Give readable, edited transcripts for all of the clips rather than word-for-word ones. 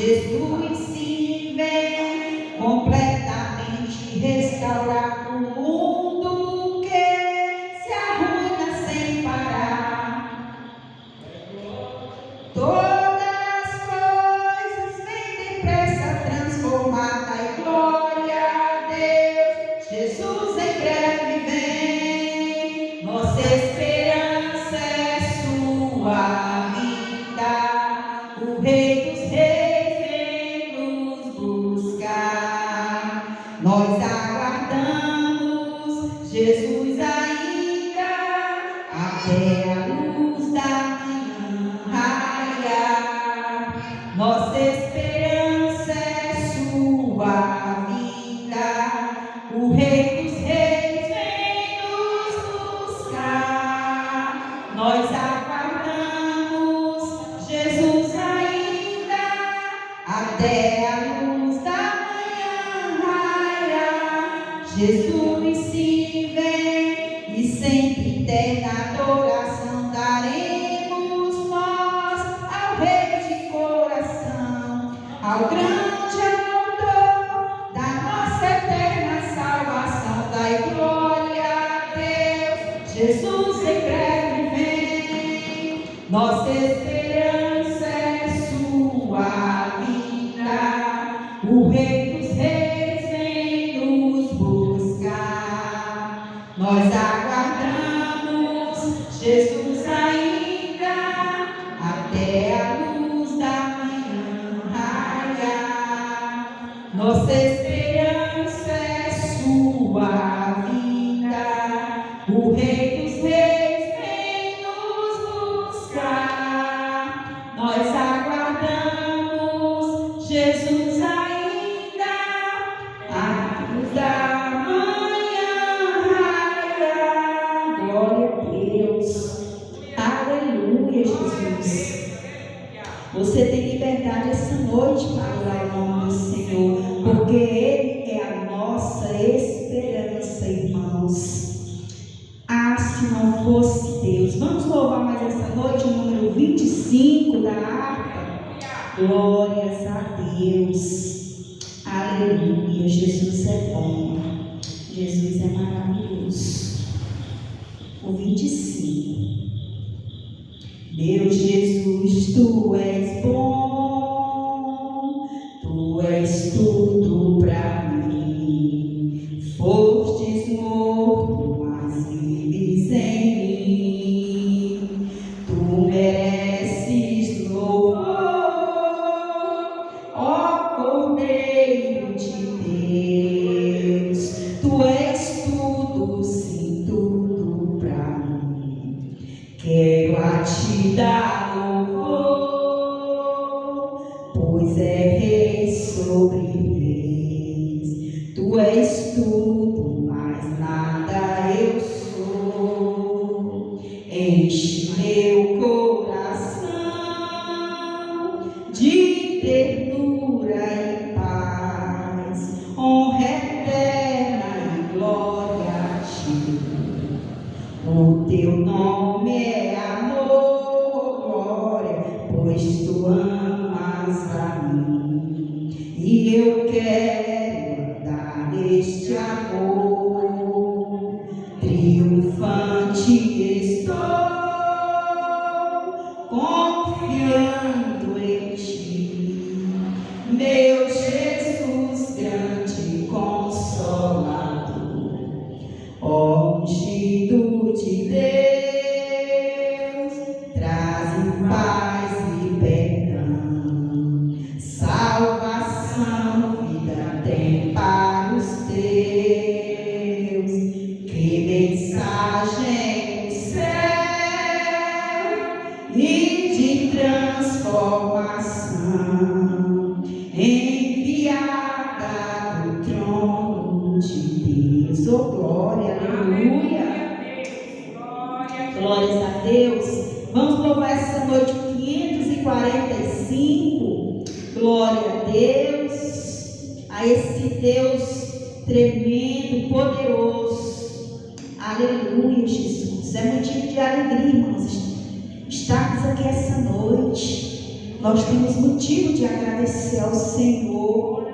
Jesus se vem completamente restaurar o mundo que se arruina sem parar. Todas as coisas vêm depressa transformadas em glória a Deus. Jesus em breve vem, nossa esperança é sua vida. O Rei dos Reis vem nos buscar. Nós aguardamos Jesus ainda até a luz da manhã raiar. Nossa esperança é sua vida. O Rei dos Reis vem nos buscar. Nós aguardamos Jesus ainda até a luz da manhã raiar. Jesus se vem e sempre eterna adoração daremos nós ao Rei de coração, ao grande autor da nossa eterna salvação. Dai glória a Deus, Jesus em breve vem, nossa esperança é sua vida. O Rei dos Reis vem nos buscar. Nós aguardamos Jesus ainda até a luz da manhã raiar. Nossa esperança é sua vida. O Rei dos Reis vem nos buscar. Nós aguardamos Jesus ainda à luz da manhã raiar. Glória a Deus. Aleluia, Jesus. Você tem liberdade essa noite para orar o nome do Senhor, porque Ele é a nossa esperança, irmãos. Ah, se não fosse Deus. Vamos louvar mais essa noite o número 25 da harpa. Glórias a Deus. Aleluia. Jesus é bom. Jesus é maravilhoso. O 25. Meu Jesus, tu és bom, tu és tudo pra mim. Fostes morto, mas vives em mim. Tu mereces louvor, ó Cordeiro de Deus. Tu és tudo, sim, tudo pra mim. Quero a ti dar louvor, pois é rei sobre reis. Tu és tudo, mas nada eu sou. Enche meu coração de ternura e paz, honra eterna e glória a ti. O teu nome é amor, glória, pois tu amas a mim. E eu quero andar neste amor. Triunfante estou, confiando em ti. Meu Jesus, grande consolador, ó ungido de Deus, traz paz e perdão, salvação, vida tem para os teus. Que mensagem do céu e de transformação, enviada do trono de Deus. Oh, glória, aleluia. Glórias a Deus. Vamos louvar essa noite 545. Glória a Deus. A esse Deus tremendo, poderoso. Aleluia, Jesus. É motivo de alegria, irmãos, estarmos aqui essa noite. Nós temos motivo de agradecer ao Senhor,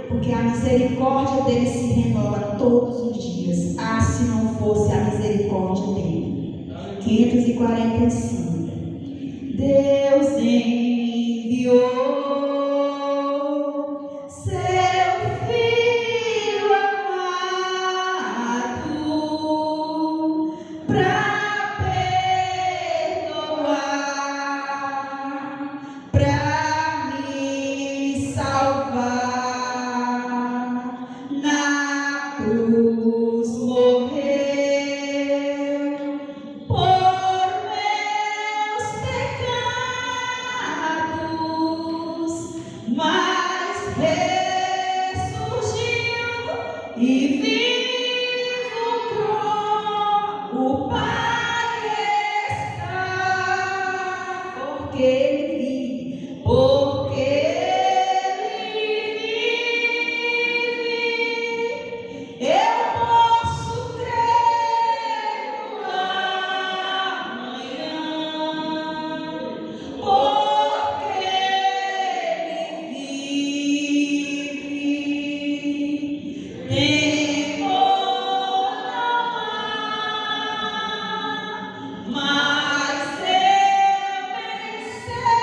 porque a misericórdia dele se renova todos os dias. Ah, se não fosse a misericórdia dele. 545. Deus enviou seu Filho amado para perdoar, para me salvar. Na cruz morreu por meus pecados, mas ressurgiu e vivo com o Pai está, porque ele vive, porque ele vive. Eu posso crer no amanhã, porque ele vive. Temor não há, mas eu bem sei.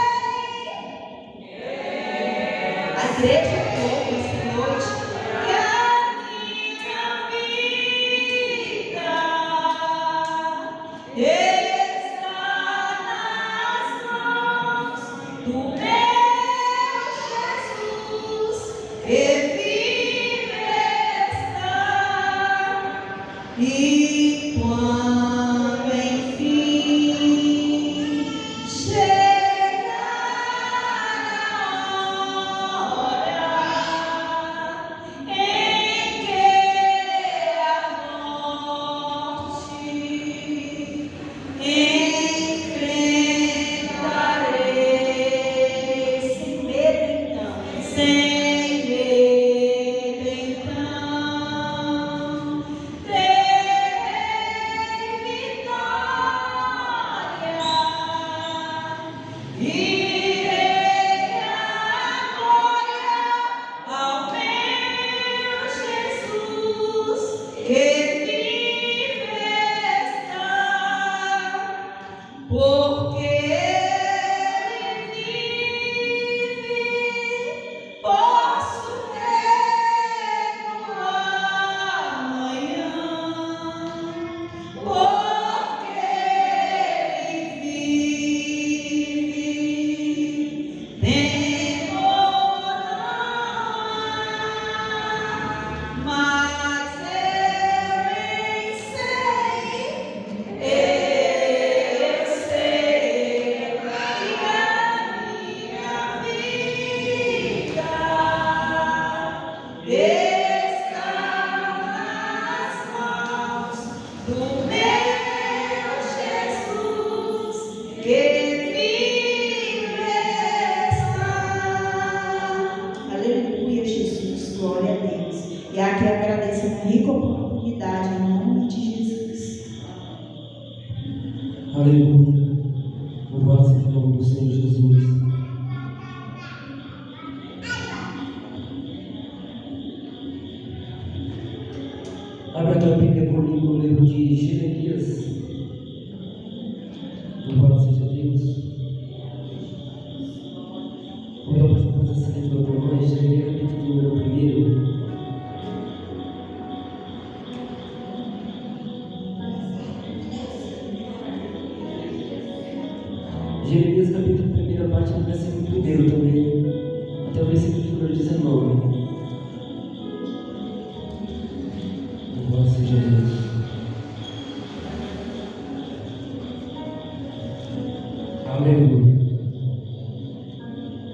A igreja toda essa noite que a minha vida está nas mãos do meu Jesus, que vive está. E quando enfim chegar a hora em que a morte enfrentarei sem medo, então, sem medo, então terei vitória. Irei agora ao meu Jesus, que vive está, porque ele vive. Posso crer no amanhã, porque ele vive. Temor não há, mas eu bem sei. Eu sei que a minha vida está nas mãos do meu Jesus, que vive está. Aleluia, Jesus, glória a Deus. E aqui agradeço a rica oportunidade em nome de Jesus. Aleluia. Louvado seja o nome do Senhor Jesus. Abra a tua Bíblia comigo no livro de Jeremias. Louvado seja Deus. Vou dar para fazer essa leitura para nós. Jeremias capítulo número 1. Jeremias capítulo 1, parte do versículo 1 também, até o versículo número 19. Louvado seja Deus. Aleluia.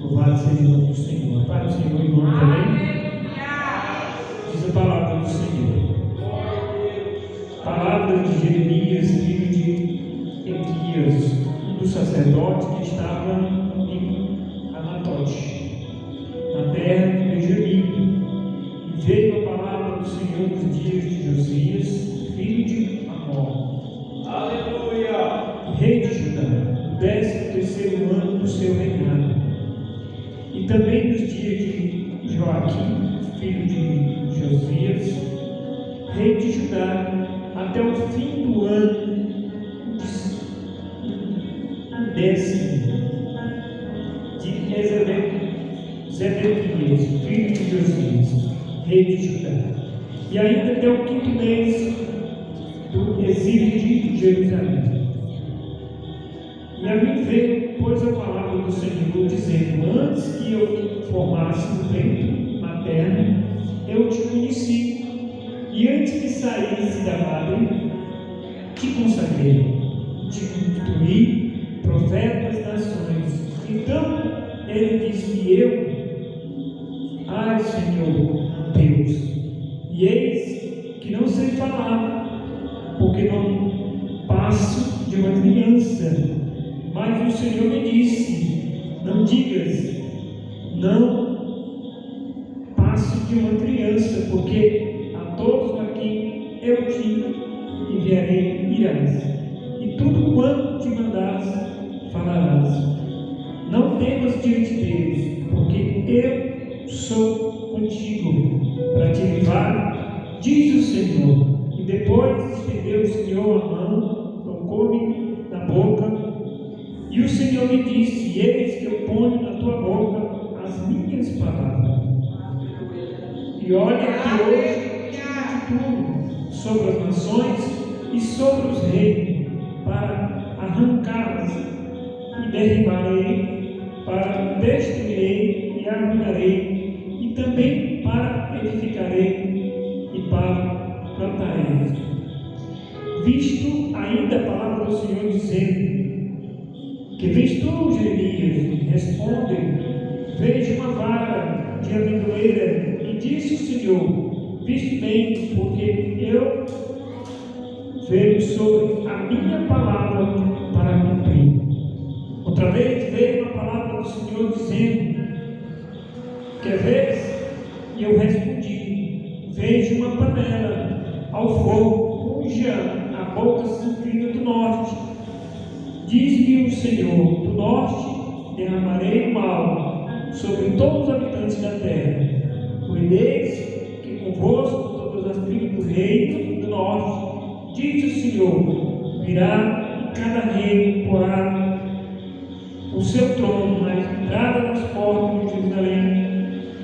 Louvado seja o nome do Senhor. Pai do Senhor, irmão também. Diz a palavra do Senhor. Palavra de Jeremias, filho de Equias, um dos sacerdotes que estava em Anatote, na terra de Benjamim. E veio a palavra do Senhor nos dias de Josias, filho de Amon, rei de Judá, 13º ano do seu reinado. E também nos dias de Joaquim, filho de Josias, rei de Judá, até o fim do ano 10º de Zedequias, filho de Josias, rei de Judá, e ainda até o 5º mês do exílio de Jerusalém. E a mim veio, pois, a palavra do Senhor, dizendo: antes que eu formasse no ventre materno, eu te conheci, e antes que saísse da madre, te consagrei, te constituí profeta das nações. Então ele disse: ai, Senhor Deus, e eis que não sei falar, porque não passo de uma criança. Mas o Senhor me disse: não digas, não passo de uma criança, porque a todos aqui eu te enviarei irás, e tudo quanto te mandares falarás. Não temas diante deles, porque eu sou contigo para te livrar, diz o Senhor. E depois estendeu o Senhor a mão, tocou-me na boca, e o Senhor me disse: eis que eu ponho na tua boca as minhas palavras. E olha que hoje tu sobre as nações e sobre os reinos, para arrancá-los, e derribarei, para destruirei e arruinarei, e também para edificarei e para plantarei. Visto ainda a palavra do Senhor dizendo: que vês tu, Jeremias? Responde: vejo uma vara de amendoeira. E disse o Senhor: viste bem, porque eu veio sobre a minha palavra para cumprir. Outra vez veio a palavra do Senhor dizendo: quer ver? E eu respondi: vejo uma panela ao fogo, cuja a boca se inclina do norte. Diz-me o Senhor: do norte derramarei o mal sobre todos os habitantes da terra. Cuideis que convosco todas as tribos do reino do norte, diz o Senhor, virá, e cada rei porá o seu trono na entrada das portas de Jerusalém,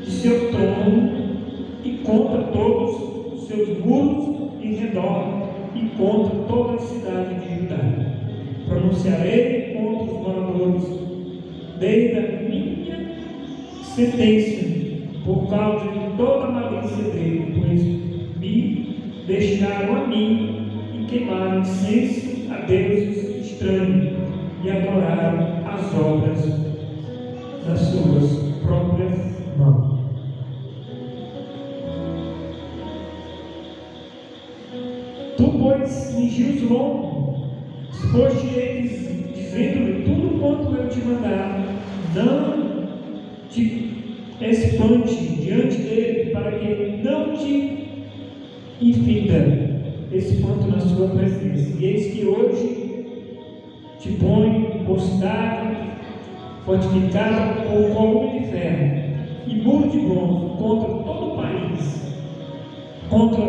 de seu trono, e contra todos os seus muros em redor, e contra toda a cidade de Judá. Pronunciarei contra os moradores desde a minha sentença, por causa de toda a malícia dele, pois me deixaram a mim e queimaram incenso a deuses estranhos e adoraram as obras das suas próprias mãos. Tu, pois, cingiu os lombos, expôs-te eles, dizendo-lhe tudo quanto eu te mandar, não te espante diante dele, para que não te infida espanto na sua presença. E eis que hoje te põe por cidade fortificada com coluna de ferro e muro de bronze contra todo o país, contra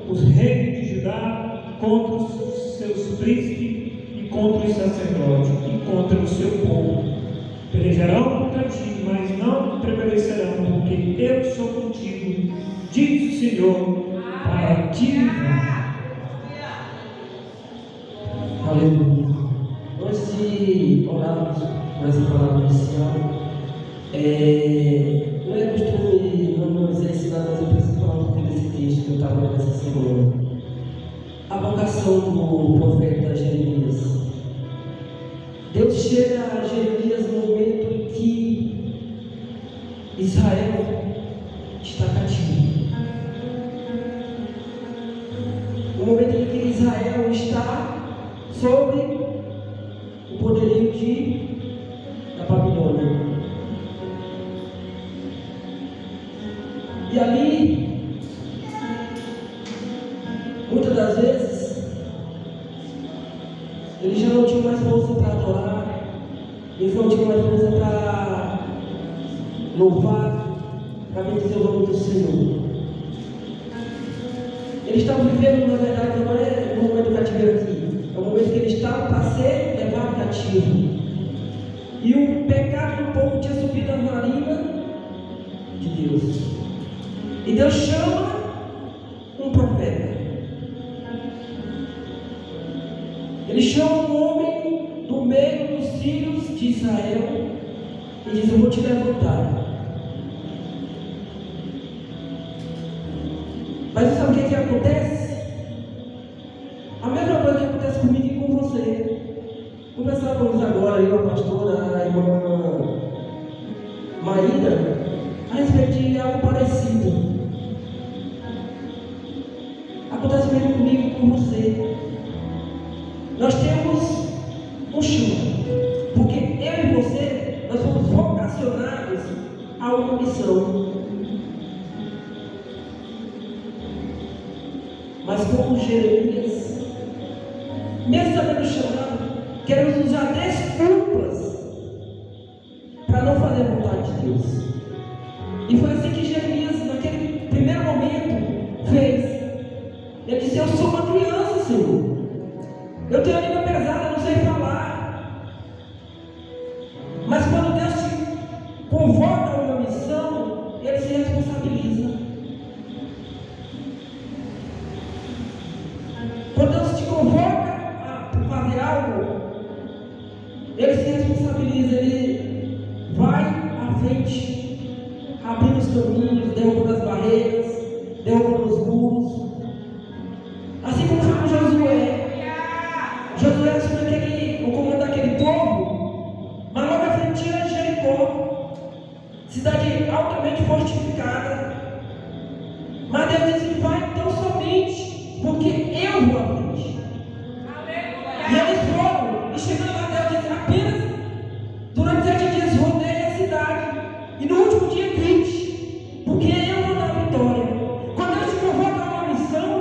os reis de Judá, contra os seus príncipes e contra os sacerdotes e contra o seu povo. Pelejarão contra ti, mas não prevalecerão, porque eu sou contigo, diz o Senhor, para te livrar. Aleluia. Antes de orarmos por essa palavra inicial, não é costume vamos ensinar, mas eu preciso falar um pouquinho desse texto que eu estava lendo essa semana. A vocação do profeta Jeremias. Deus chega a Jeremias no momento em que Israel está cativo. No momento em que Israel está sob o poderio da Babilônia. E ali, muitas das vezes, eles já não tinham mais força para adorar, Esse é um tipo de coisa para louvar, para bendizer o nome do Senhor. Eles estão vivendo, na verdade, não é no momento cativeiro aqui, é o momento que eles estavam para ser levados cativo. E o pecado do povo tinha subido as narinas de Deus. E Deus chama um profeta. Ele chama um homem do meio dos filhos de Israel e diz: eu vou te levantar. Mas você sabe o que acontece? A mesma coisa que acontece comigo e com você. Conversávamos agora, eu, a pastora, a irmã Maíra, a respeito de algo parecido. Acontece mesmo comigo e com você. Nós temos um chão, porque eu e você, nós fomos vocacionados a uma missão. Mas como Jeremias, mesmo sabendo o chamado, queremos usar desculpas para não fazer a vontade de Deus. E foi assim que Jeremias, naquele primeiro momento, fez. Ele disse: eu sou uma criança, Senhor. Eu tenho a língua pesada, não sei falar. Mas quando Deus te convoca a uma missão, Ele se responsabiliza. Quando Deus te convoca a fazer algo, Ele se responsabiliza. Ele vai à frente, abrindo os caminhos, derrubando as barreiras, derrubando os muros. Assim como foi com Josué. Josué assumiu o comando daquele povo, mas logo à frente tinha Jericó, cidade altamente fortificada. Mas Deus disse: vai então somente, porque eu vou à frente. E eles foram, e chegando lá, Deus disse: apenas durante 7 dias rodei a cidade, e no último dia 20, porque eu vou dar a vitória. Quando Deus te convoca a uma missão,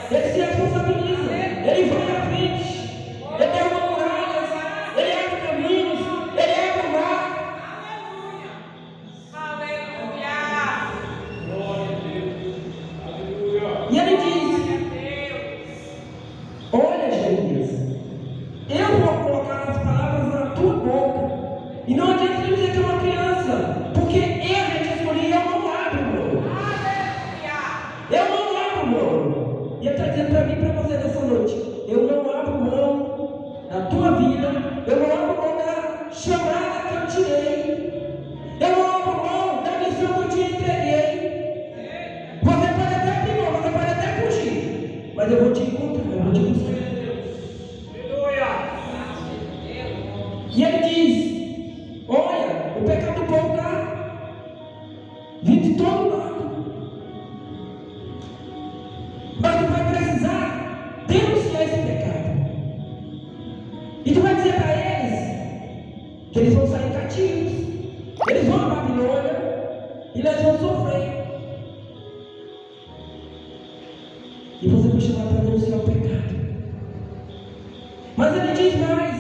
Ele se responsabiliza. Ele vai à frente, Ele derruba muralhas, Ele abre caminhos, Ele abre o mar. E Ele diz: olha, Jeremias, eu vou colocar as palavras na tua boca, e não adianta você dizer que é uma criança, porque eu já te escolhi e eu não abro mão. Eu não abro mão. E Ele está dizendo para mim e para você nessa noite: eu não abro mão da tua vida, eu não abro mão da chamada que eu tirei, eu não abro mão da missão que eu te entreguei. Você pode até abrir mão, você pode até fugir, mas eu vou te encontrar, eu vou te buscar. E Ele diz: olha, o pecado do povo está vindo de todo lado, mas tu vai precisar denunciar esse pecado. E tu vai dizer para eles que eles vão sair cativos, eles vão à Babilônia e eles vão sofrer. E você vai chamar para denunciar o pecado. Mas Ele diz mais: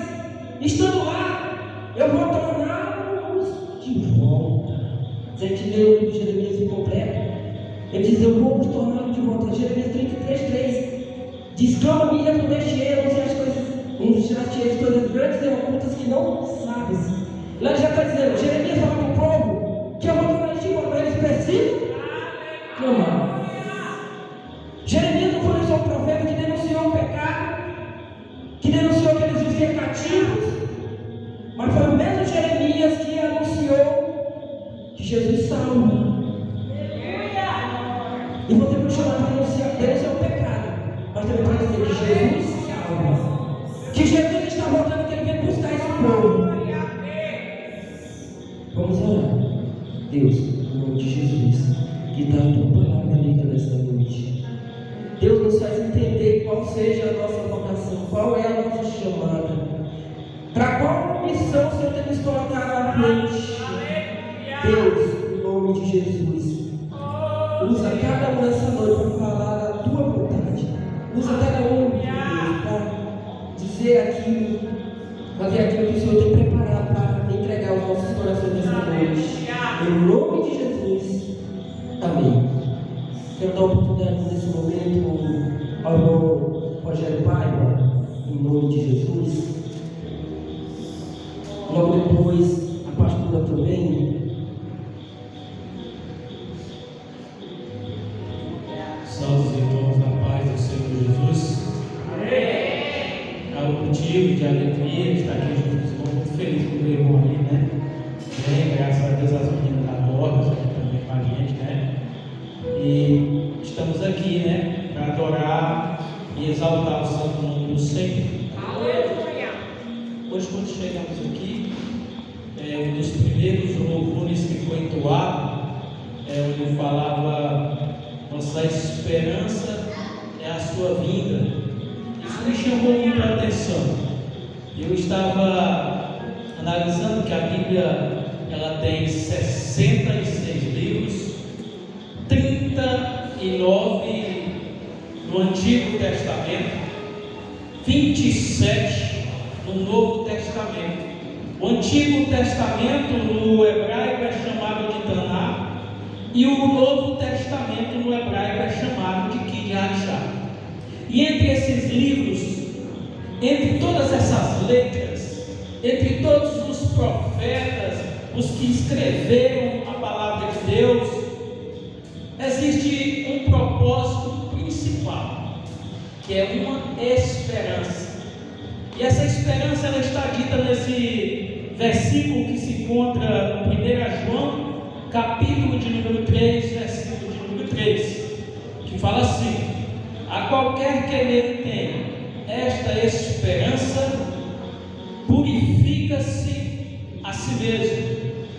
estando lá, eu vou torná-los de volta. Se a gente lê o livro de Jeremias incompleto, ele diz: eu vou os torná-los de volta. Jeremias 33:3 diz: clama-me e respondeste-ei, anunciaste-ei coisas grandes e ocultas que não sabes. Lá ele já está dizendo, Jeremias fala para o povo que eu vou tornar eles de volta. Eles precisam clamar. Jeremias não foi só um profeta que denunciou o pecado, que denunciou que eles iam ser cativos, mas foi o mesmo Jeremias que anunciou que Jesus salva. E você foi chamado para denunciar o pecado, mas também para dizer que Jesus salva, que Jesus está voltando, que Ele vem buscar esse povo. Vamos orar. Deus, em nome de Jesus, que dá a tua palavra lida nesta noite. Deus nos faz entender qual seja a nossa vocação, qual é a nossa chamada, para qual missão o Senhor tem nos colocado à frente. Deus, em nome de Jesus, usa cada um nessa noite para falar da tua vontade. Usa cada um, Deus, para dizer aquilo, fazer aquilo que o Logo depois, a pastora também. Salve os irmãos na paz do Senhor Jesus. É um motivo de alegria estar aqui junto com os irmãos, muito feliz com o meu irmão ali, né? Graças a Deus as meninas da borda aqui também com a gente, né? E estamos aqui, né? Para adorar e exaltar o santo nome do Senhor. Hoje, quando chegamos aqui, um dos primeiros louvores que foi entoado, onde falava: nossa esperança é a sua vinda. Isso me chamou muito a atenção. Eu estava analisando que a Bíblia ela tem 66 livros, 39 no Antigo Testamento, 27 no Novo Testamento. O Antigo Testamento no hebraico é chamado de Taná, e o Novo Testamento no hebraico é chamado de Kidjá. E entre esses livros, entre todas essas letras, entre todos os profetas, os que escreveram a palavra de Deus, existe um propósito principal, que é uma esperança. E essa esperança ela está dita nesse versículo que se encontra no 1 João, capítulo de número 3, versículo de número 3, que fala assim: a qualquer que nele tem esta esperança, purifica-se a si mesmo,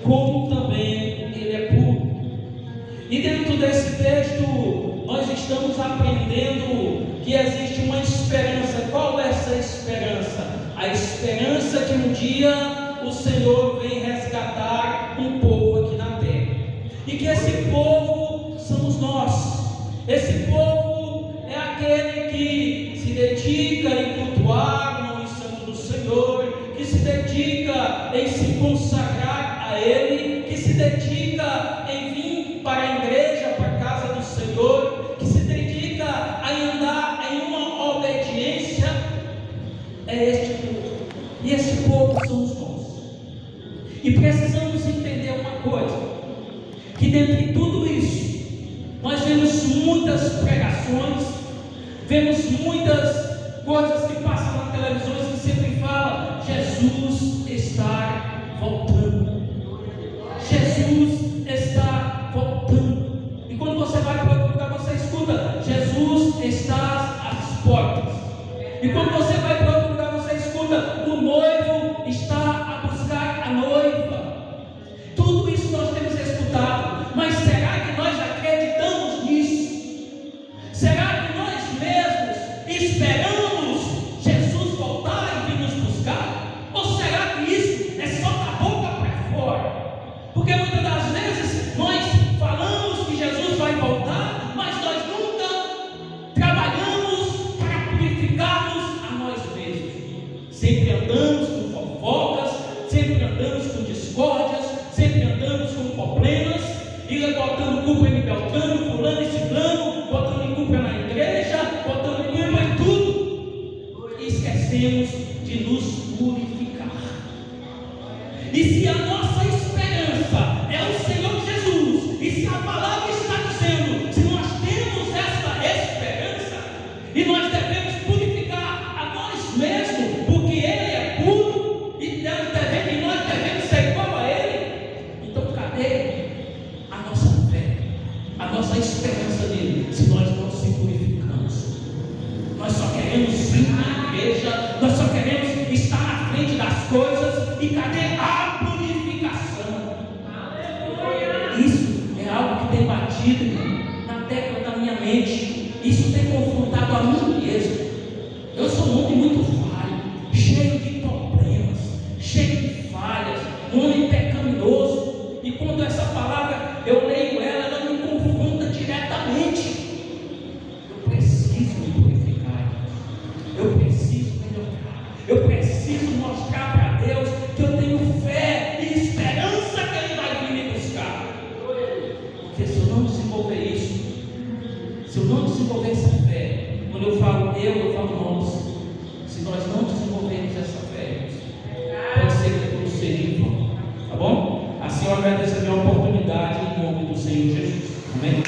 como também ele é puro. E dentro desse texto, nós estamos aprendendo que existe uma esperança. Qual é essa esperança? A esperança que um dia o Senhor vem resgatar um povo aqui na terra. E que esse povo somos nós. Esse povo é aquele que se dedica em cultuar o nome santo do Senhor, que se dedica em se consagrar a Ele, que se dedica em vir para a igreja, para a casa do Senhor, que se dedica a andar em uma obediência. É este povo. E esse povo somos nós. E precisamos entender uma coisa: que dentre tudo isso, nós vemos muitas pregações, vemos muitas coisas que passam na televisão que sempre falam: Jesus está voltando. Jesus está voltando. E quando você vai para outro lugar, você escuta: Jesus está às portas. E quando você vai para outro lugar, você escuta: o noivo está a buscar a noiva. Tudo isso nós temos escutado. Mas será que nós acreditamos nisso? Será que nós mesmos esperamos Jesus voltar e vir nos buscar? Ou será que isso é só da boca para fora? Porque muitas das vezes nós falamos que Jesus vai voltar, mas nós nunca trabalhamos para purificarmos a nós mesmos. Sempre andamos com fofocas, sempre andamos com discórdias, sempre andamos com problemas, e botando culpa em Beltrano, fulano e ciclano, botando culpa na igreja, botando culpa em tudo, e esquecemos de nos purificar. E se a nossa esperança é o Senhor Jesus, e se a palavra está dizendo, se nós temos essa esperança, e nós devemos purificar a nós mesmos, porque Ele é puro, e nós devemos ser igual a Ele, então cadê a nossa fé, a nossa esperança nele, se nós não se purificamos? Nós só queremos ir na igreja, nós só queremos estar na frente das coisas, e cadê a purificação? Isso é algo que tem batido na tecla da minha mente, isso tem confrontado a mim mesmo. Eu sou um homem muito falho, cheio de problemas, cheio de falhas, um homem pecaminoso, e quando essa palavra eu leio ela me confronta diretamente. Eu preciso me purificar, eu preciso melhorar, eu preciso mostrar para Deus que eu tenho fé e esperança que Ele vai vir me buscar. Porque se eu não desenvolver isso, se eu não desenvolver essa fé, quando eu falo nós, se nós não desenvolvermos essa fé, pode ser que autoridade em nome do Senhor Jesus. Amém?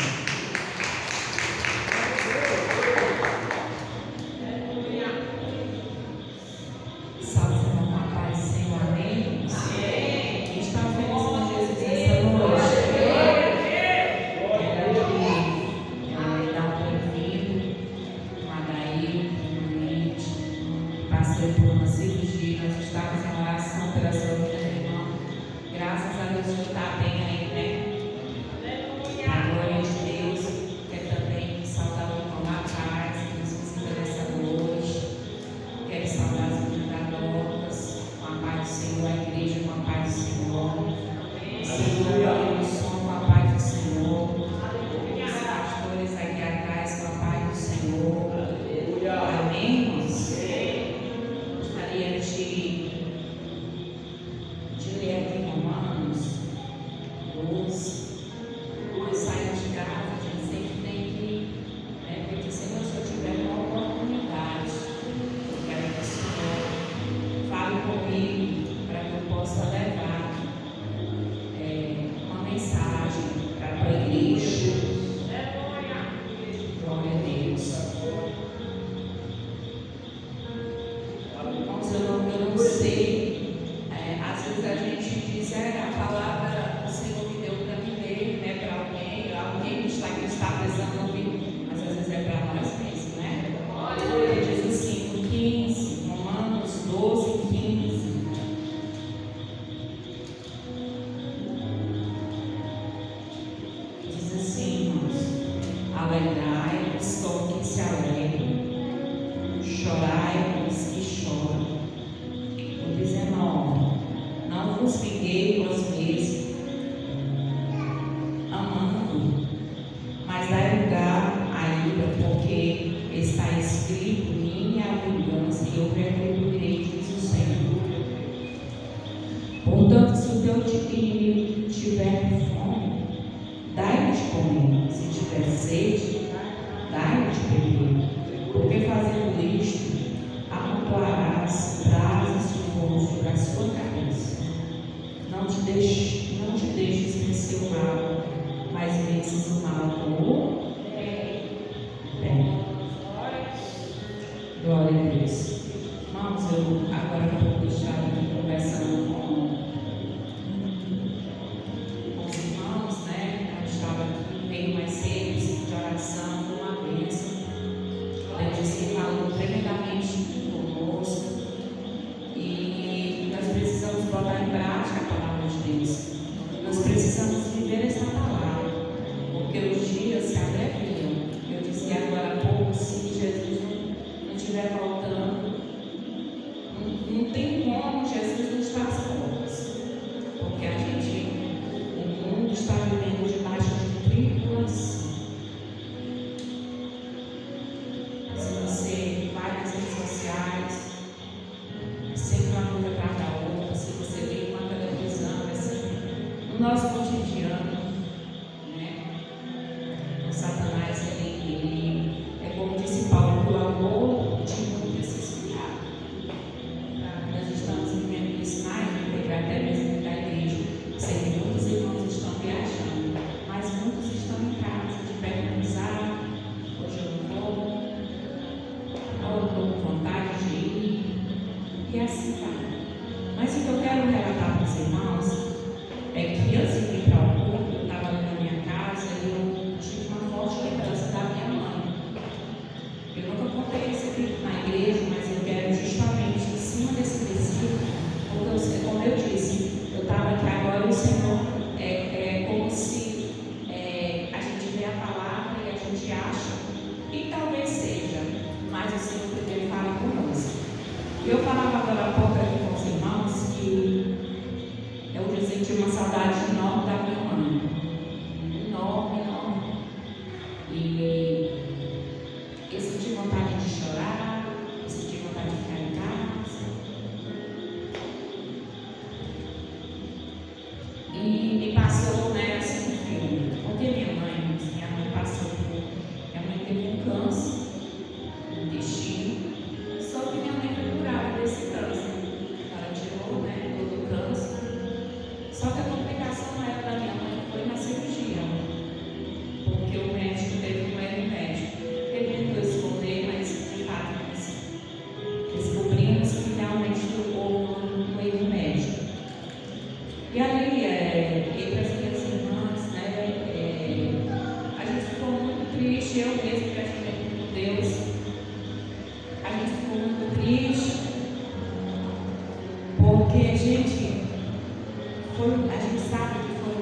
sabe que foi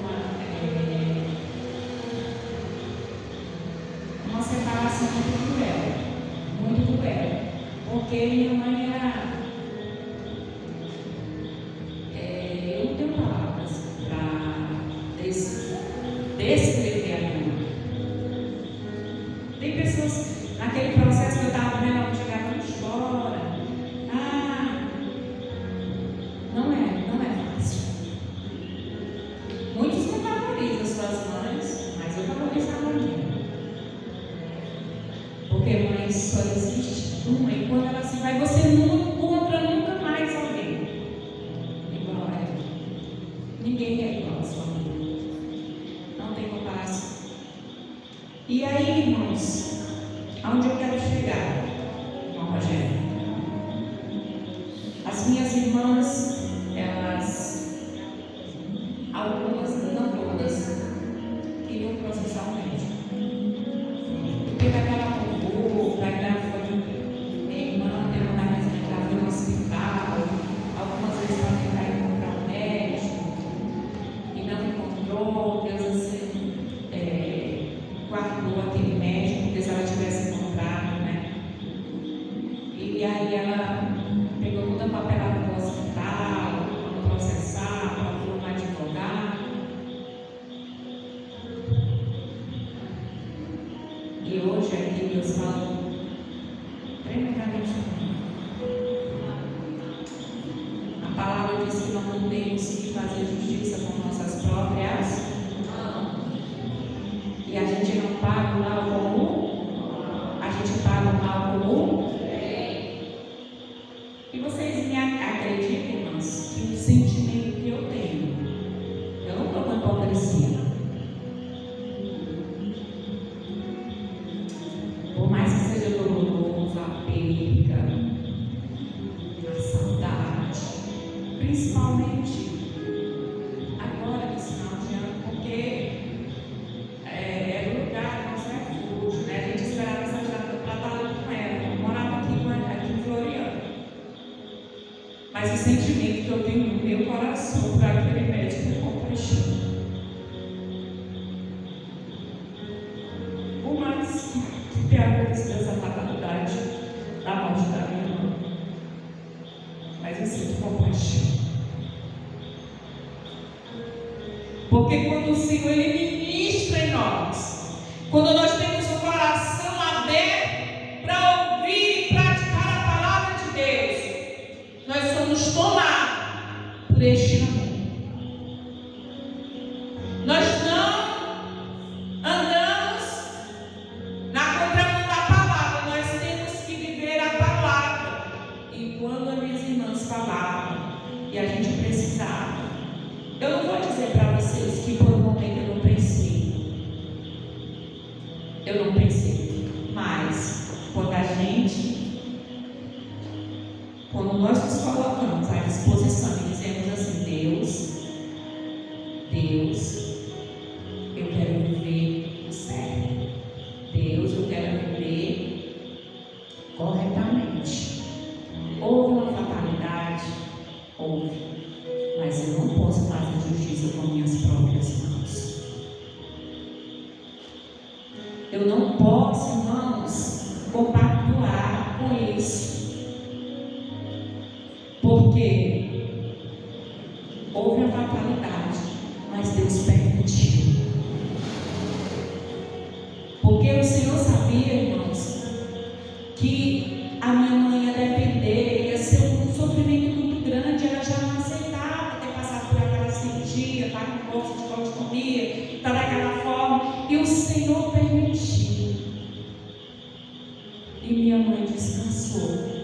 uma separação muito cruel, porque minha mãe era, eu não tenho palavras para descrever a minha mãe. Tem pessoas, naquele processo que eu estava vendo, ela chegava, não chora, não é fácil. Muitos não valorizam suas mães, mas eu valorizava a minha. Porque mãe só existe uma, e quando ela se vai, você não encontra nunca mais alguém igual a ela. Ninguém é igual a sua mãe. Não tem comparação. E aí, irmãos, aonde eu quero chegar, irmão Rogério? As minhas irmãs, algumas, não todas, queriam processar o médico. Porque daquela conduta, ainda foi minha irmã, teve uma residência no hospital, algumas vezes para tentar encontrar um médico, e não encontrou. Deus assim, guardou aquele médico, porque se ela tivesse encontrado, né? E aí ela pegou toda a papelada do hospital, para processar, para um advogado. E hoje aqui Deus fala tremendamente comigo. A palavra diz que nós não temos que fazer justiça com nossas próprias mãos. E a gente não paga o mal como a gente paga o mal como. E vocês me acreditam, irmãos, que o sentimento que eu tenho, eu não estou com hipocrisia. Por mais que seja doloroso, a perda, a saudade, principalmente agora nesse final de ano, porque era o lugar do nosso refúgio, né? A gente esperava essa data para estar com ela. Eu morava aqui em Floriano. Mas o sentimento que eu tenho no meu coração para aquele médico é compaixão. Por mais que tenha acontecido essa fatalidade da morte da minha irmã, mas eu sinto compaixão. Porque quando o Senhor Ele ministra em nós, quando nós temos o coração aberto para ouvir e praticar a palavra de Deus, nós somos tomados por este amor. Nós não andamos na contramão da palavra, nós temos que viver a palavra. E quando as minhas irmãs falavam e a gente precisava, eu não vou dizer para vocês que por um momento eu não pensei. Mas quando nós nos colocamos à disposição e dizemos assim, Deus, eu quero viver certo. Deus, eu quero viver corretamente. Houve uma fatalidade? Houve. Mas eu não posso fazer justiça com minhas próprias mãos. Eu não posso, irmãos, compactuar com isso. Porque houve a fatalidade, mas Deus permitiu. Porque o Senhor sabia, irmãos, que a minha mãe ia depender, ia ser um sofrimento muito grande, ela já não aceitava ter passado por aquela cirurgia, estar com bolsa de colostomia, estar daquela forma, e o Senhor permitiu. E minha mãe descansou.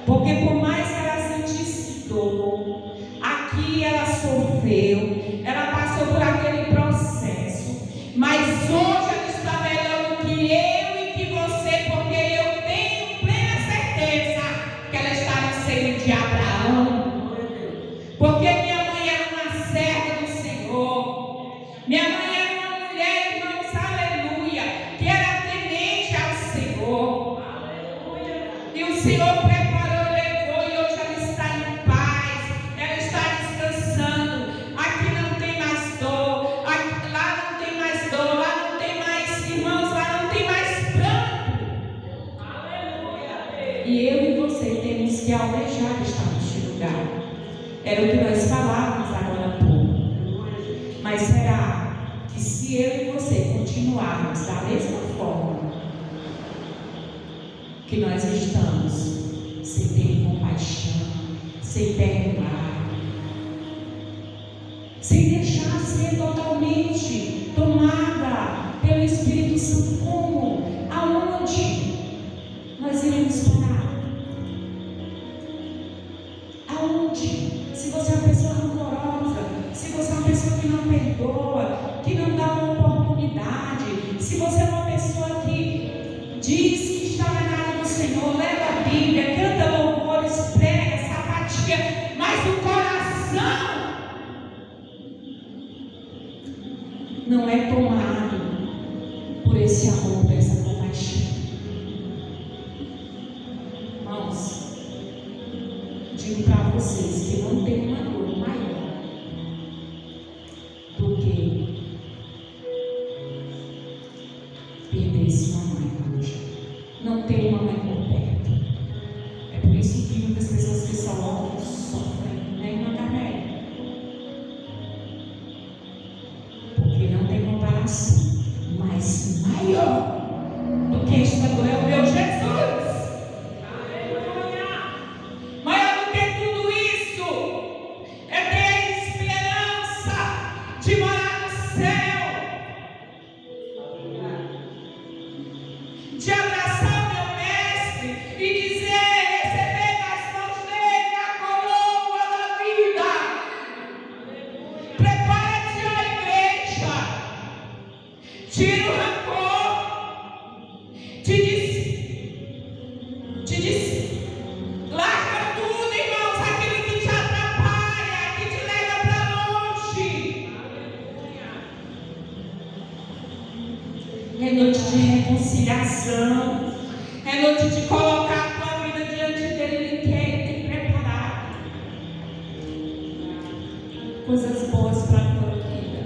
Porque por mais que ela sentisse dor, aqui ela sofreu, ela passou por aquele processo, mas hoje ela está melhor do que eu e que você, porque eu tenho plena certeza que ela está no seio de Abraão, porque minha mãe era uma serva do Senhor, minha mãe era uma mulher, irmãos, aleluia, que era temente ao Senhor, e o Senhor preparou, levou, e hoje ela está em paz, ela está descansando. Aqui não tem Era o que nós falávamos agora há pouco. Mas será que se eu e você continuarmos da mesma forma que nós estamos, sem ter compaixão, sem perdoar, sem deixar ser totalmente tomada pelo Espírito Santo, como? Aonde nós iremos parar? Aonde? Se você é uma pessoa rancorosa, se você é uma pessoa que não perdoa, que não dá uma oportunidade, se você é uma pessoa que diz que está na casa do Senhor, leva a Bíblia, canta louvores, prega, sapatia, mas o coração não é tomado por esse amor, por essa compaixão. Irmãos, digo para vocês que não tem uma dor maior do que perder esse mamãe hoje. Não tem uma mãe por perto. É por isso que muitas pessoas que são órfãos sofrem, nem na carne. Porque não tem comparação. Mas maior do que esta dor é o meu Jesus. Maior do que tudo isso é ter a esperança de morar no céu, de abraçar o meu mestre e dizer: receber das mãos dele a coroa da vida. Prepara-te, ó igreja. Tira o rancor, te diz, larga tudo, irmãos, aquilo que te atrapalha, que te leva para longe. É noite de reconciliação, é noite de colocar a tua vida diante dele. Ele quer te preparar coisas boas para a tua vida.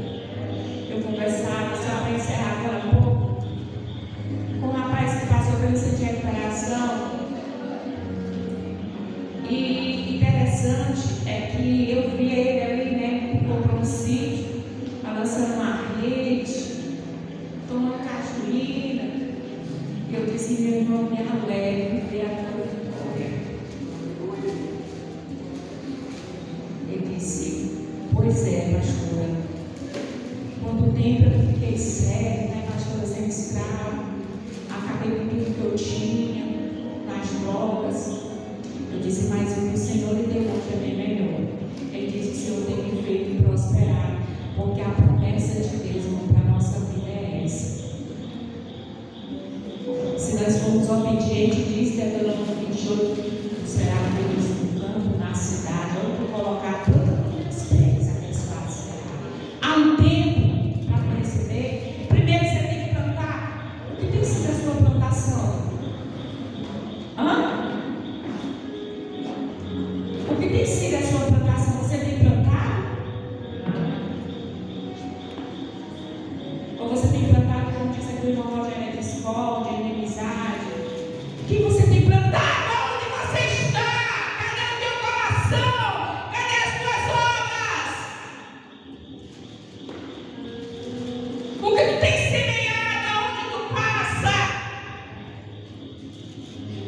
Eu conversava, só para encerrar agora um pouco, com um rapaz que passou pelo centro de recuperação. E interessante é que eu vi ele ali, né, comprou um sítio, balançando uma rede, tomando cajuína. E eu disse: meu irmão, me alegre ver a tua vitória. Ele disse: pois é, pastora. Quanto tempo eu fiquei cego, né, pastora, sendo escravo, acabei com tudo que eu tinha, nas drogas. Eu disse: mas o Senhor lhe deu outra bem melhor. Ele disse: o Senhor tem me feito prosperar, porque a promessa de Deus para a nossa vida é essa. Se nós formos obedientes, diz Deuteronômio 28, será Deus no campo, na cidade, onde colocar todos os pés, abençoado será. Há um tempo para receber. Primeiro você tem que plantar. O que tem sido a sua plantação? O que tem sido a sua plantação? Você tem plantado? Ou você tem plantado, como diz aqui o irmão Rogério, de discórdia, de inimizade? O que você tem plantado? Onde você está? Cadê o teu coração? Cadê as tuas obras? O que tu tem semeado? Aonde tu passa?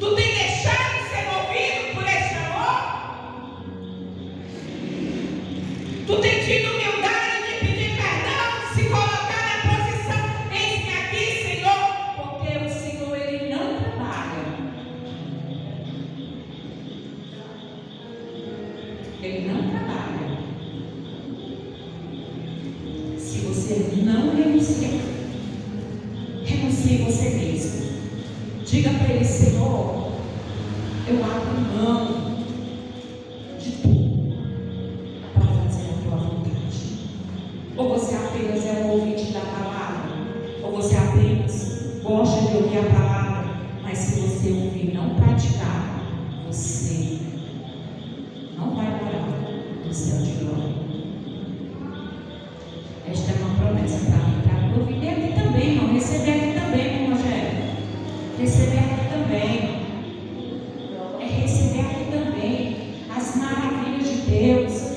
Tu tem deixado de ser movido por esse amor? Tu tem tido humildade de pedir perdão, de se colocar na posição: eis-me aqui, Senhor, porque o Senhor, Ele não trabalha. Ele não trabalha se você não renunciar. Renuncie você mesmo. Diga para Ele: Senhor, eu abro mão de tudo para fazer a tua vontade. Ou você apenas é um ouvinte da palavra, ou você apenas gosta de ouvir a palavra, mas se você ouvir e não praticar, você não vai morar no céu de glória. Esta é uma promessa para mim, para provider aqui também, irmão. Receber aqui também, irmão Rogério. Receber aqui também. É receber aqui também as maravilhas de Deus.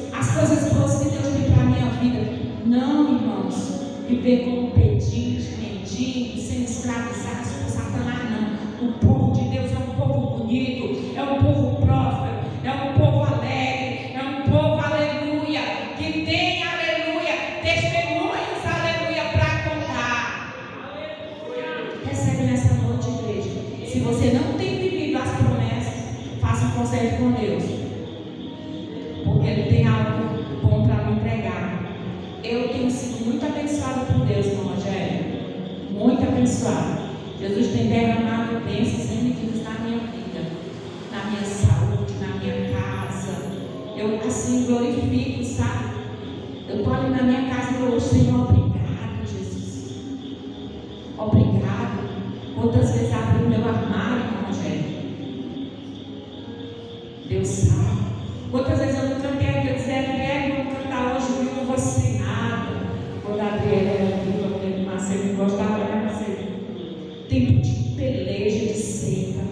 viver como pedinte, mendigo, sendo escravizados por Satanás, não. O povo de Deus é um povo bonito, é um povo próspero, é um povo alegre, é um povo, aleluia, que tem, aleluia, testemunhos, aleluia, para contar. Recebe nessa noite, igreja. Se você não tem vivido as promessas, faça um conselho com Deus, porque Ele tem algo bom para me entregar. Eu tenho sido muito abençoada por Deus, irmão Rogério, muito abençoada. Jesus tem derramado bênçãos sem medidas na minha vida, na minha saúde, na minha casa. Eu assim glorifico, sabe? Eu estou ali na minha casa e eu, Senhor, obrigado, Jesus. Obrigado. Quantas vezes abri o meu armário, irmão Rogério? Deus sabe. Quantas vezes eu não cantei aqui, eu dizia, eu vou cantar hoje, eu não vou sem nada. Quando a Adriana era viva, quando Marcelo gostava, né, Marcelo? Tempo de peleja, de seca.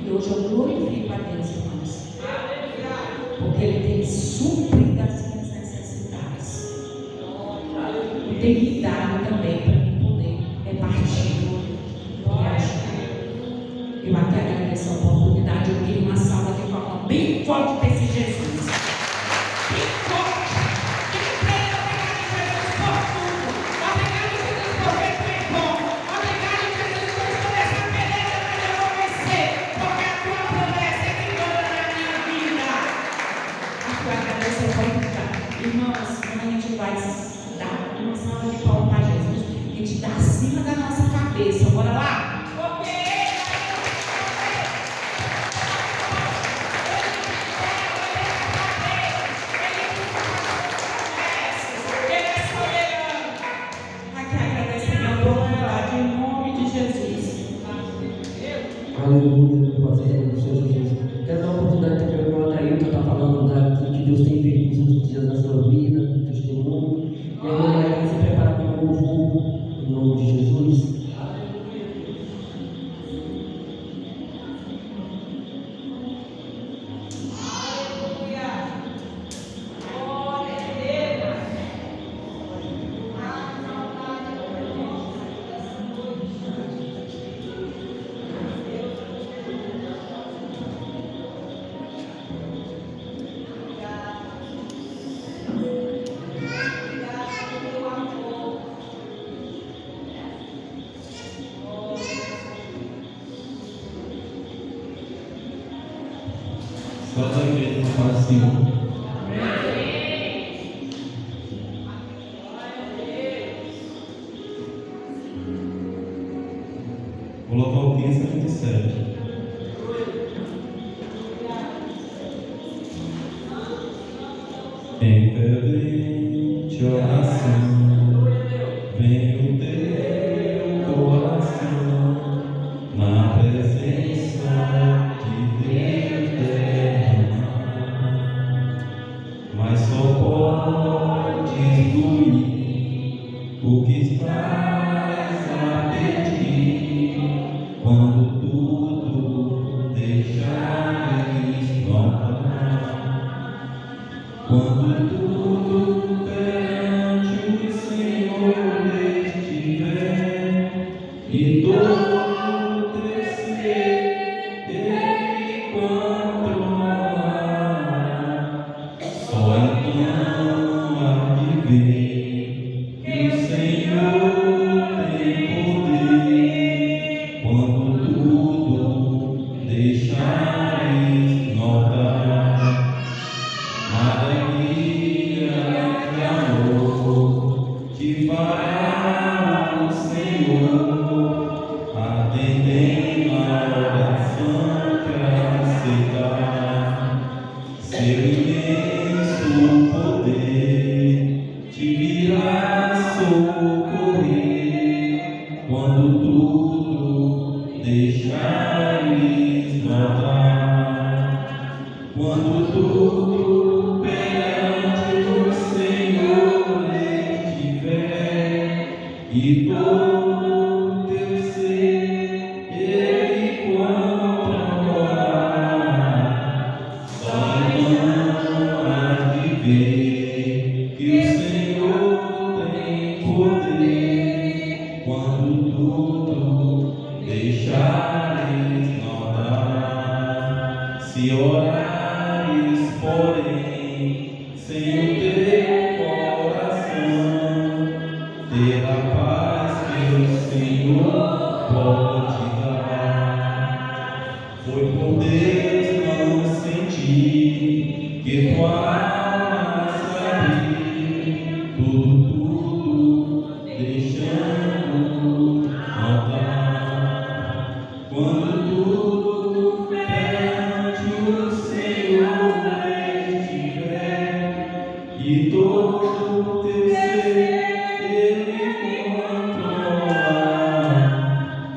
E hoje eu glorifico a Deus, irmãos. Porque Ele tem suprido as minhas necessidades. E tem me dado também para mim poder repartir e ajudar. Eu até agradeço a oportunidade. Eu queria uma salva de palmas bem forte para esse Jesus. Bem forte. Irmãos, quando a gente vai dar uma salva de palmas para Jesus, a gente dá acima da nossa cabeça. Bora lá? Porque Ele é soberano. Aqui agradecer a oportunidade em nome de Jesus. Aleluia, Senhor Jesus. Quero dar a oportunidade também para o Adailton estar falando daquilo que Deus tem feito nos últimos dias na sua vida, no testemunho. E agora vai se preparar para um novo em nome de Jesus. Só da igreja fala assim. Colocar o 15 a 27. Em fervente oração, vem o teu coração na presença de Deus derramar, mas só podes fluir o que estás a pedir quando tudo deixares voltar. Quando tudo perante o Senhor estiver e todo teu ser Ele controlar, só então há de ver que o Senhor tem poder. Quando tudo deixares notar, maravilha de amor te fará o Senhor, atendendo a oração que aceitar. Seu imenso poder te virá socorrer quando tudo deixares notar. Quando tudo perante o Senhor estiver e todo teu ser Ele controlar, só então há de ver que o Senhor tem poder. sem o teu coração, ter a paz que o Senhor pode dar. Foi por Deus não sentir que tua alma se abrir, tudo deixando faltar. Quando tudo perante o Senhor estiver e todo teu ser Ele controlar,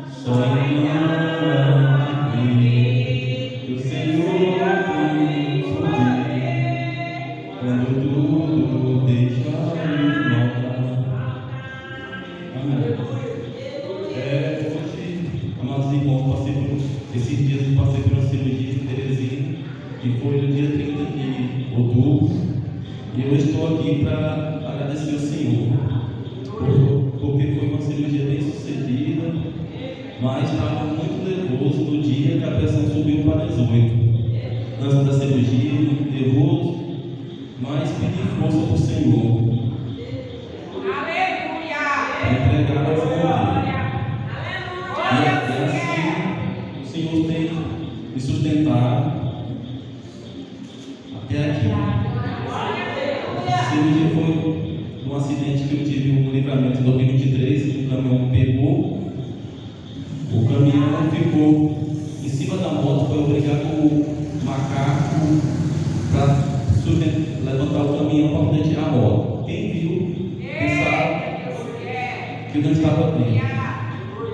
só engana que o Senhor tem poder quando tudo deixar faltar. Amém. Hoje, amados irmãos, esses dias eu passei por uma cirurgia em Teresina, que foi no dia 30 de outubro, e eu estou aqui para agradecer ao Senhor, porque foi uma cirurgia bem sucedida, mas estava muito nervoso no dia que a pressão subiu para 18. Antes da cirurgia, muito nervoso, mas pedi força para o Senhor. Entregar as mãos dele. E assim o Senhor tem me sustentado até aqui. A cirurgia foi um acidente que eu tive no Livramento em 2023, que o caminhão pegou, o caminhão ficou em cima da moto, foi obrigado o macaco para levantar o caminhão para poder tirar a moto. Quem viu, pensava que eu não estava bem,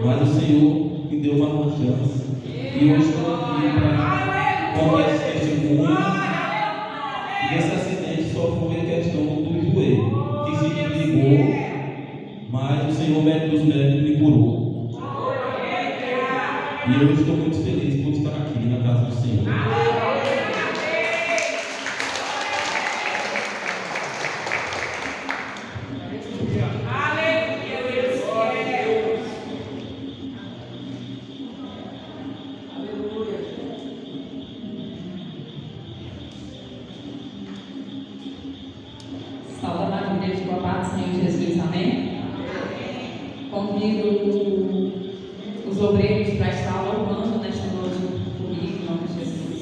mas o Senhor me deu uma nova chance e hoje estou aqui para contar esse testemunho. E esse acidente só foi a questão do joelho, que se desligou, mas o Senhor, médico dos médicos, me curou. E eu estou muito feliz por estar aqui na casa do Senhor. Salva na igreja com a paz do Senhor Jesus, amém? Convido os obreiros para estar louvando nesta noite comigo, em nome de Jesus.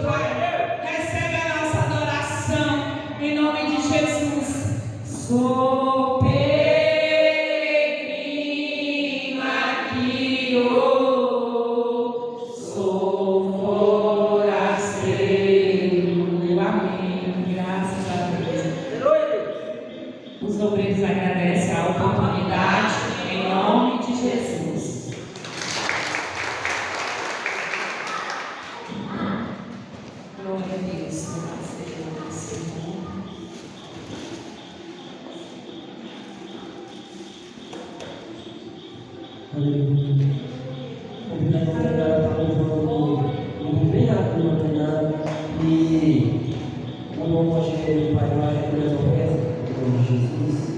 Pai. Recebe a nossa adoração em nome de Jesus. Sou peregrina aqui, sou forasteiro. Amém. Graças a Deus. Os obreiros agradecem a oportunidade em nome de Jesus. Glória a Deus. Senhor. Aleluia. Obrigado por estar louvando bem rápido no treinado. E o nome hoje é o Pai Maior de Deus, em nome de Jesus.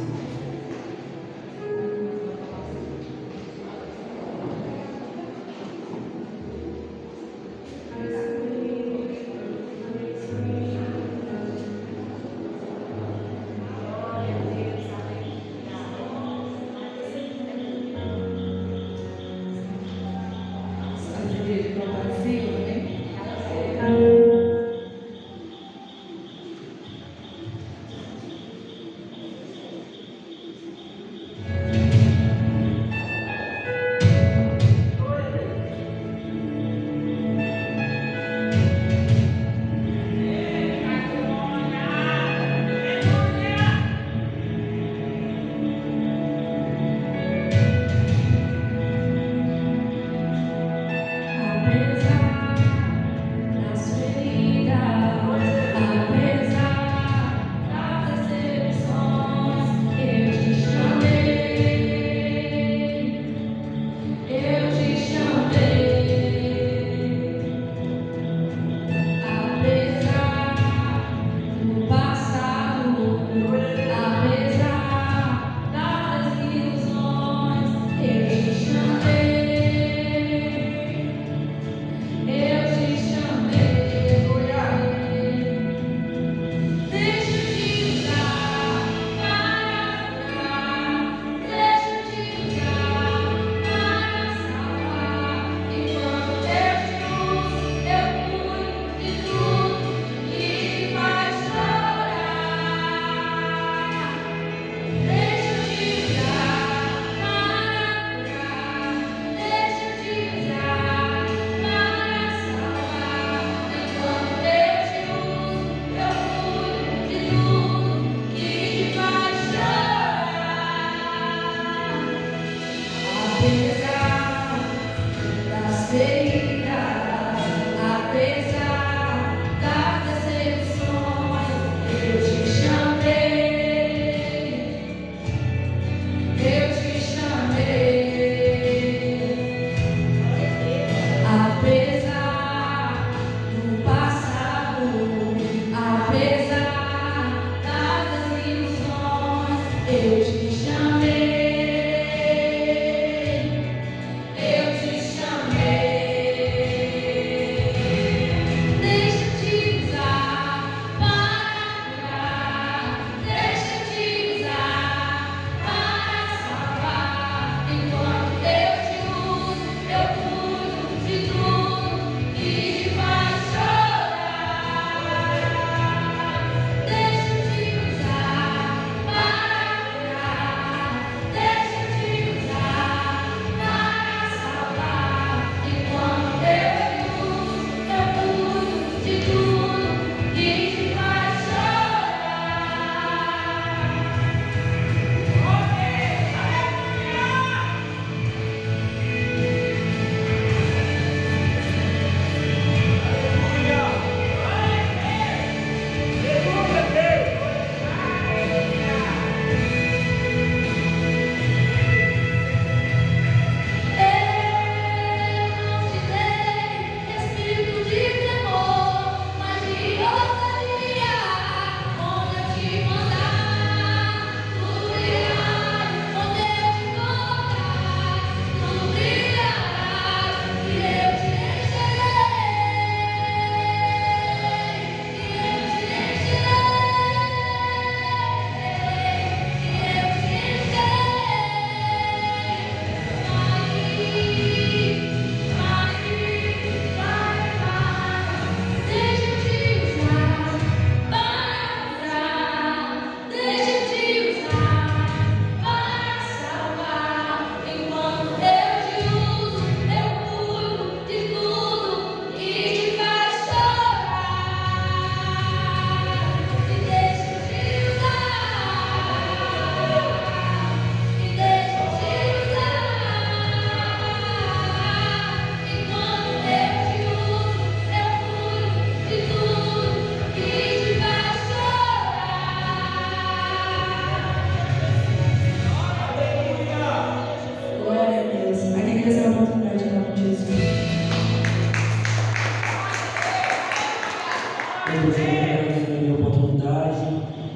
Obrigado pela oportunidade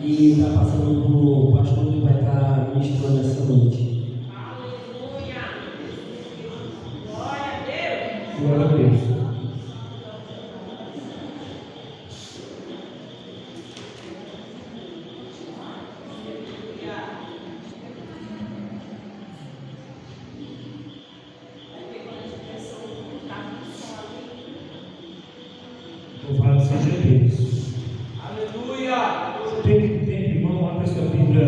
e está passando por pastor que vai estar ministrando essa noite. Glória a Deus. Louvado seja Deus. Aleluia! Você tem irmão, abre a sua Bíblia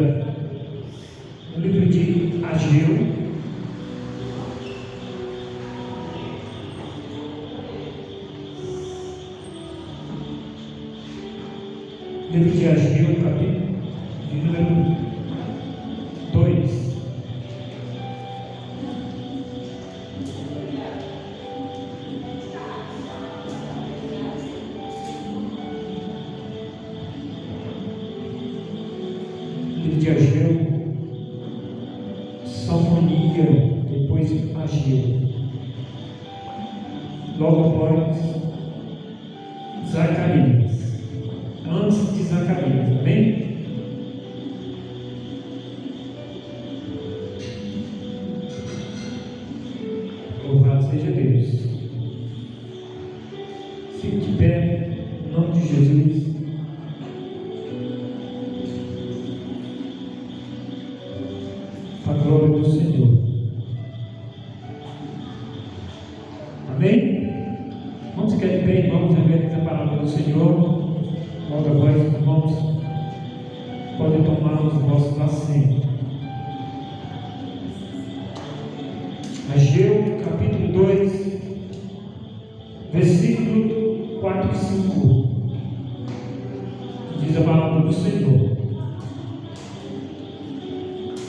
no livro de Ageu. Livro de Ageu, capítulo de número 2. Livro de Ageu, Salmonia, depois Ageu. Logo após Zacarias. Antes de Zacarias, amém? Louvado seja Deus. Fique de pé, em nome de Jesus. Para a glória do Senhor. Amém? Vamos ficar de pé, irmãos, a a palavra do Senhor. Logo agora, irmãos, podem tomar os vossos assentos. Ageu, capítulo 2, versículo 4 e 5. Diz a palavra do Senhor.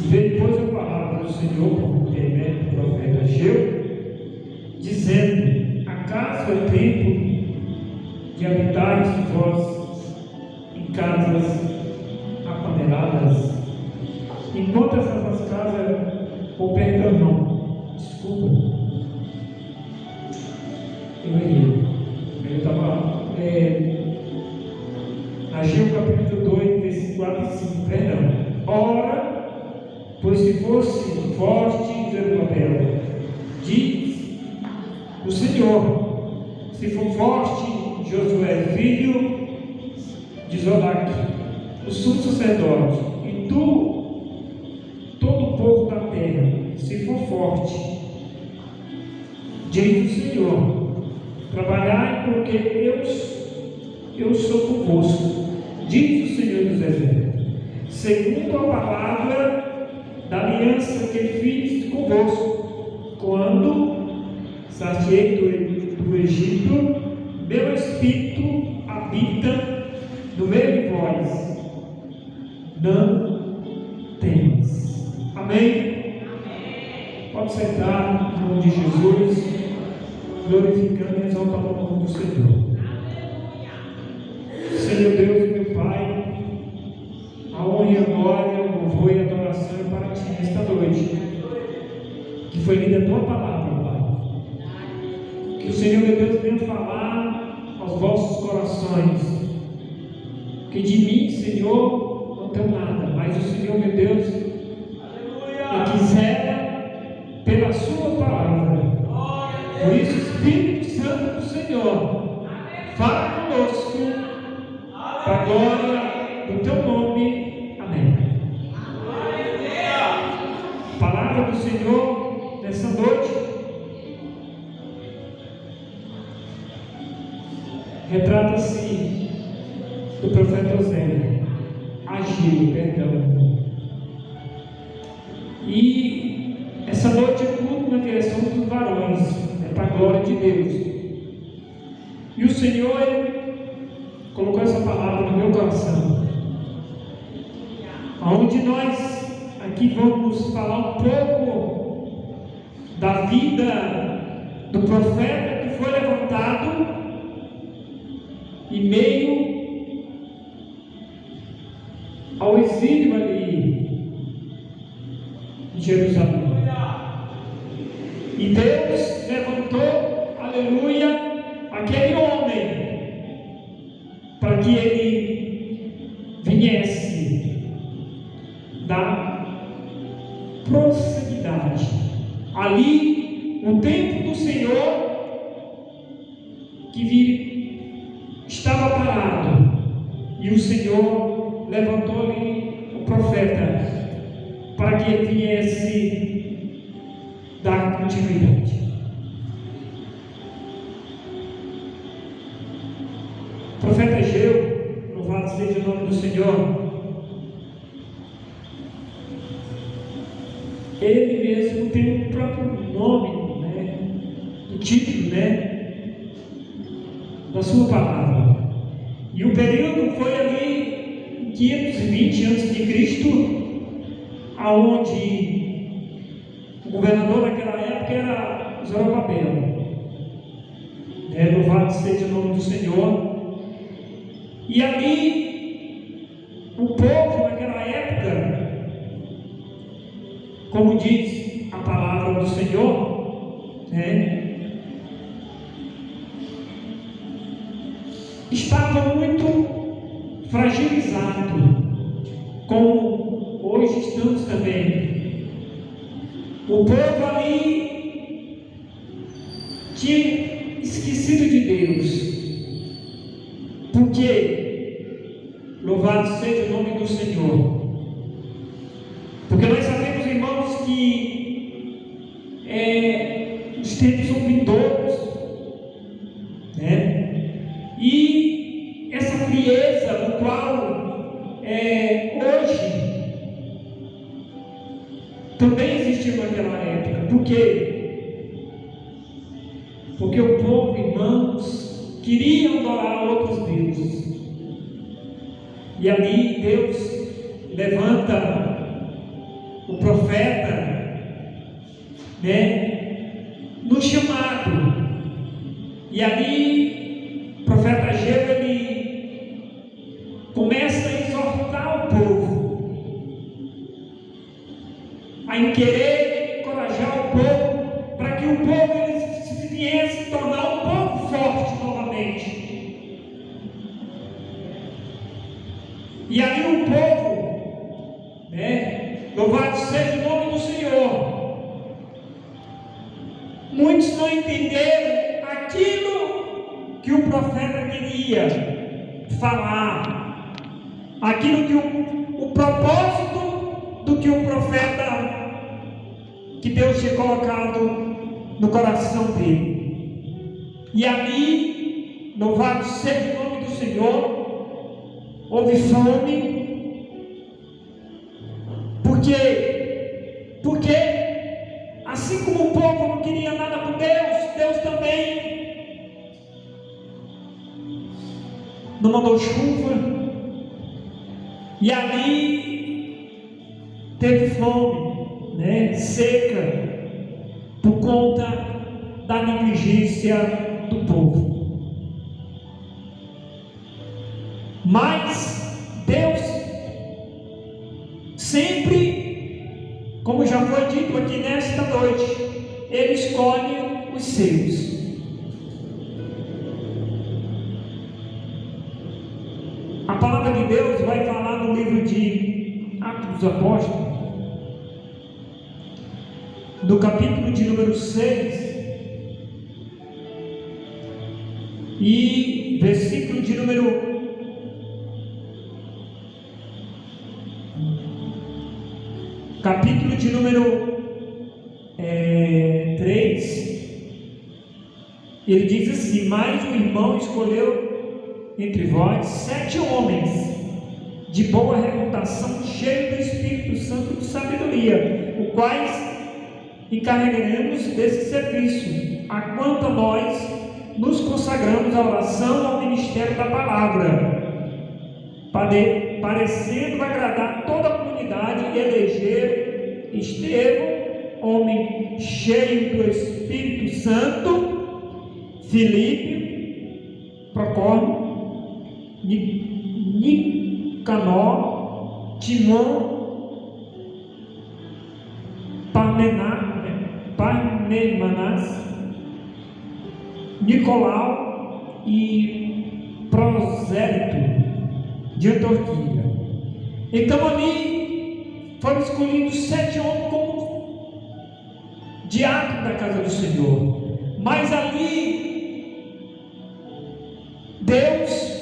E veio depois a palavra do Senhor por intermédio do profeta Ageu, dizendo: acaso é tempo de habitar vós em casas apaneladas, enquanto essas casas, ou perdão, não, desculpa, eu estava, Ageu capítulo 2, versículo 4 e 5, perdão. Ora, pois se fosse forte Zerubabel, diz o Senhor, se for forte Josué, filho de Zodac, o sumo sacerdote, e tu, todo o povo da terra, se for forte, diz o Senhor, trabalhai, porque eu sou convosco, diz o Senhor dos Exércitos, segundo a palavra da aliança que fiz convosco, quando saciei do Egito, meu espírito habita no meio de vós, não temas. Amém? Amém. Pode sentar em nome de Jesus, glorificando e exaltando o nome do Senhor. Senhor Deus e meu Pai, a honra e a glória, o louvor e a adoração é para Ti nesta noite, que foi lida a Tua palavra, Pai. Que o Senhor, meu Deus, venha falar aos vossos corações. Que de mim, Senhor, não tenho nada, mas o Senhor, meu Deus, eu quisera pela Sua palavra. Por isso, Espírito Santo do Senhor, fala conosco, para a glória do Teu nome. Amém. Palavra do Senhor nessa noite retrata-se do profeta Osés, Ageu, perdão. E essa noite é culto na direção dos varões, é para a glória de Deus. E o Senhor colocou essa palavra no meu coração, onde nós aqui vamos falar um pouco da vida do profeta que foi levantado em meio ao exílio ali em Jerusalém. E Deus levantou, aleluia, aquele homem para que ele viesse dar prosseguidade. Ali, o tempo do Senhor que estava parado, e o Senhor levantou-lhe o profeta para que ele viesse dar continuidade. O profeta Ageu, louvado seja o nome do Senhor, ele mesmo tem o próprio nome, né, o título, né, da sua palavra. E o período foi ali em 520 a.C., aonde o governador naquela época era Zorobabel. Louvado seja o nome do Senhor. E ali, o povo naquela época, como diz a palavra do Senhor, estava muito fragilizado, como hoje estamos também. O povo ali tinha esquecido de Deus. Por quê? Louvado seja o nome do Senhor. Porque nós sabemos, irmãos, que os tempos são vindouros, né? E essa frieza no qual hoje também existiu naquela época. Por quê? Porque o povo, irmãos, queria adorar outros deuses. E ali Deus levanta o profeta, no chamado. E ali o profeta Ageu, ele começa a exortar o povo, a querer encorajar o povo, para que o povo ele se viesse tornar um povo forte novamente. E ali o povo, louvado seja o nome do Senhor, muitos não entenderam aquilo que o profeta queria falar, aquilo que o propósito do que o profeta, que Deus tinha colocado no coração dele. E ali, louvado seja o nome do Senhor, houve fome. Por quê? Porque assim como o povo não queria nada com Deus, Deus também não mandou chuva. E ali teve fome, seca, por conta da negligência do povo. Mas Deus sempre, como já foi dito aqui nesta noite, Ele escolhe os seus. A palavra de Deus vai falar no livro de Atos dos Apóstolos, no capítulo de número 6, e versículo de número capítulo de número 3, ele diz assim: mas o irmão escolheu entre vós 7 homens de boa reputação, cheios do Espírito Santo de sabedoria, os quais encarregaremos desse serviço, a quanto a nós nos consagramos à oração, ao ministério da palavra, parecendo agradar toda a comunidade, e eleger Estevão, homem cheio do Espírito Santo, Filipe, Procórnio, Nicanor, Timão, Parmenas, Nicolau e prosélito de Antioquia. Então ali foram escolhidos 7 homens como diácono da casa do Senhor. Mas ali Deus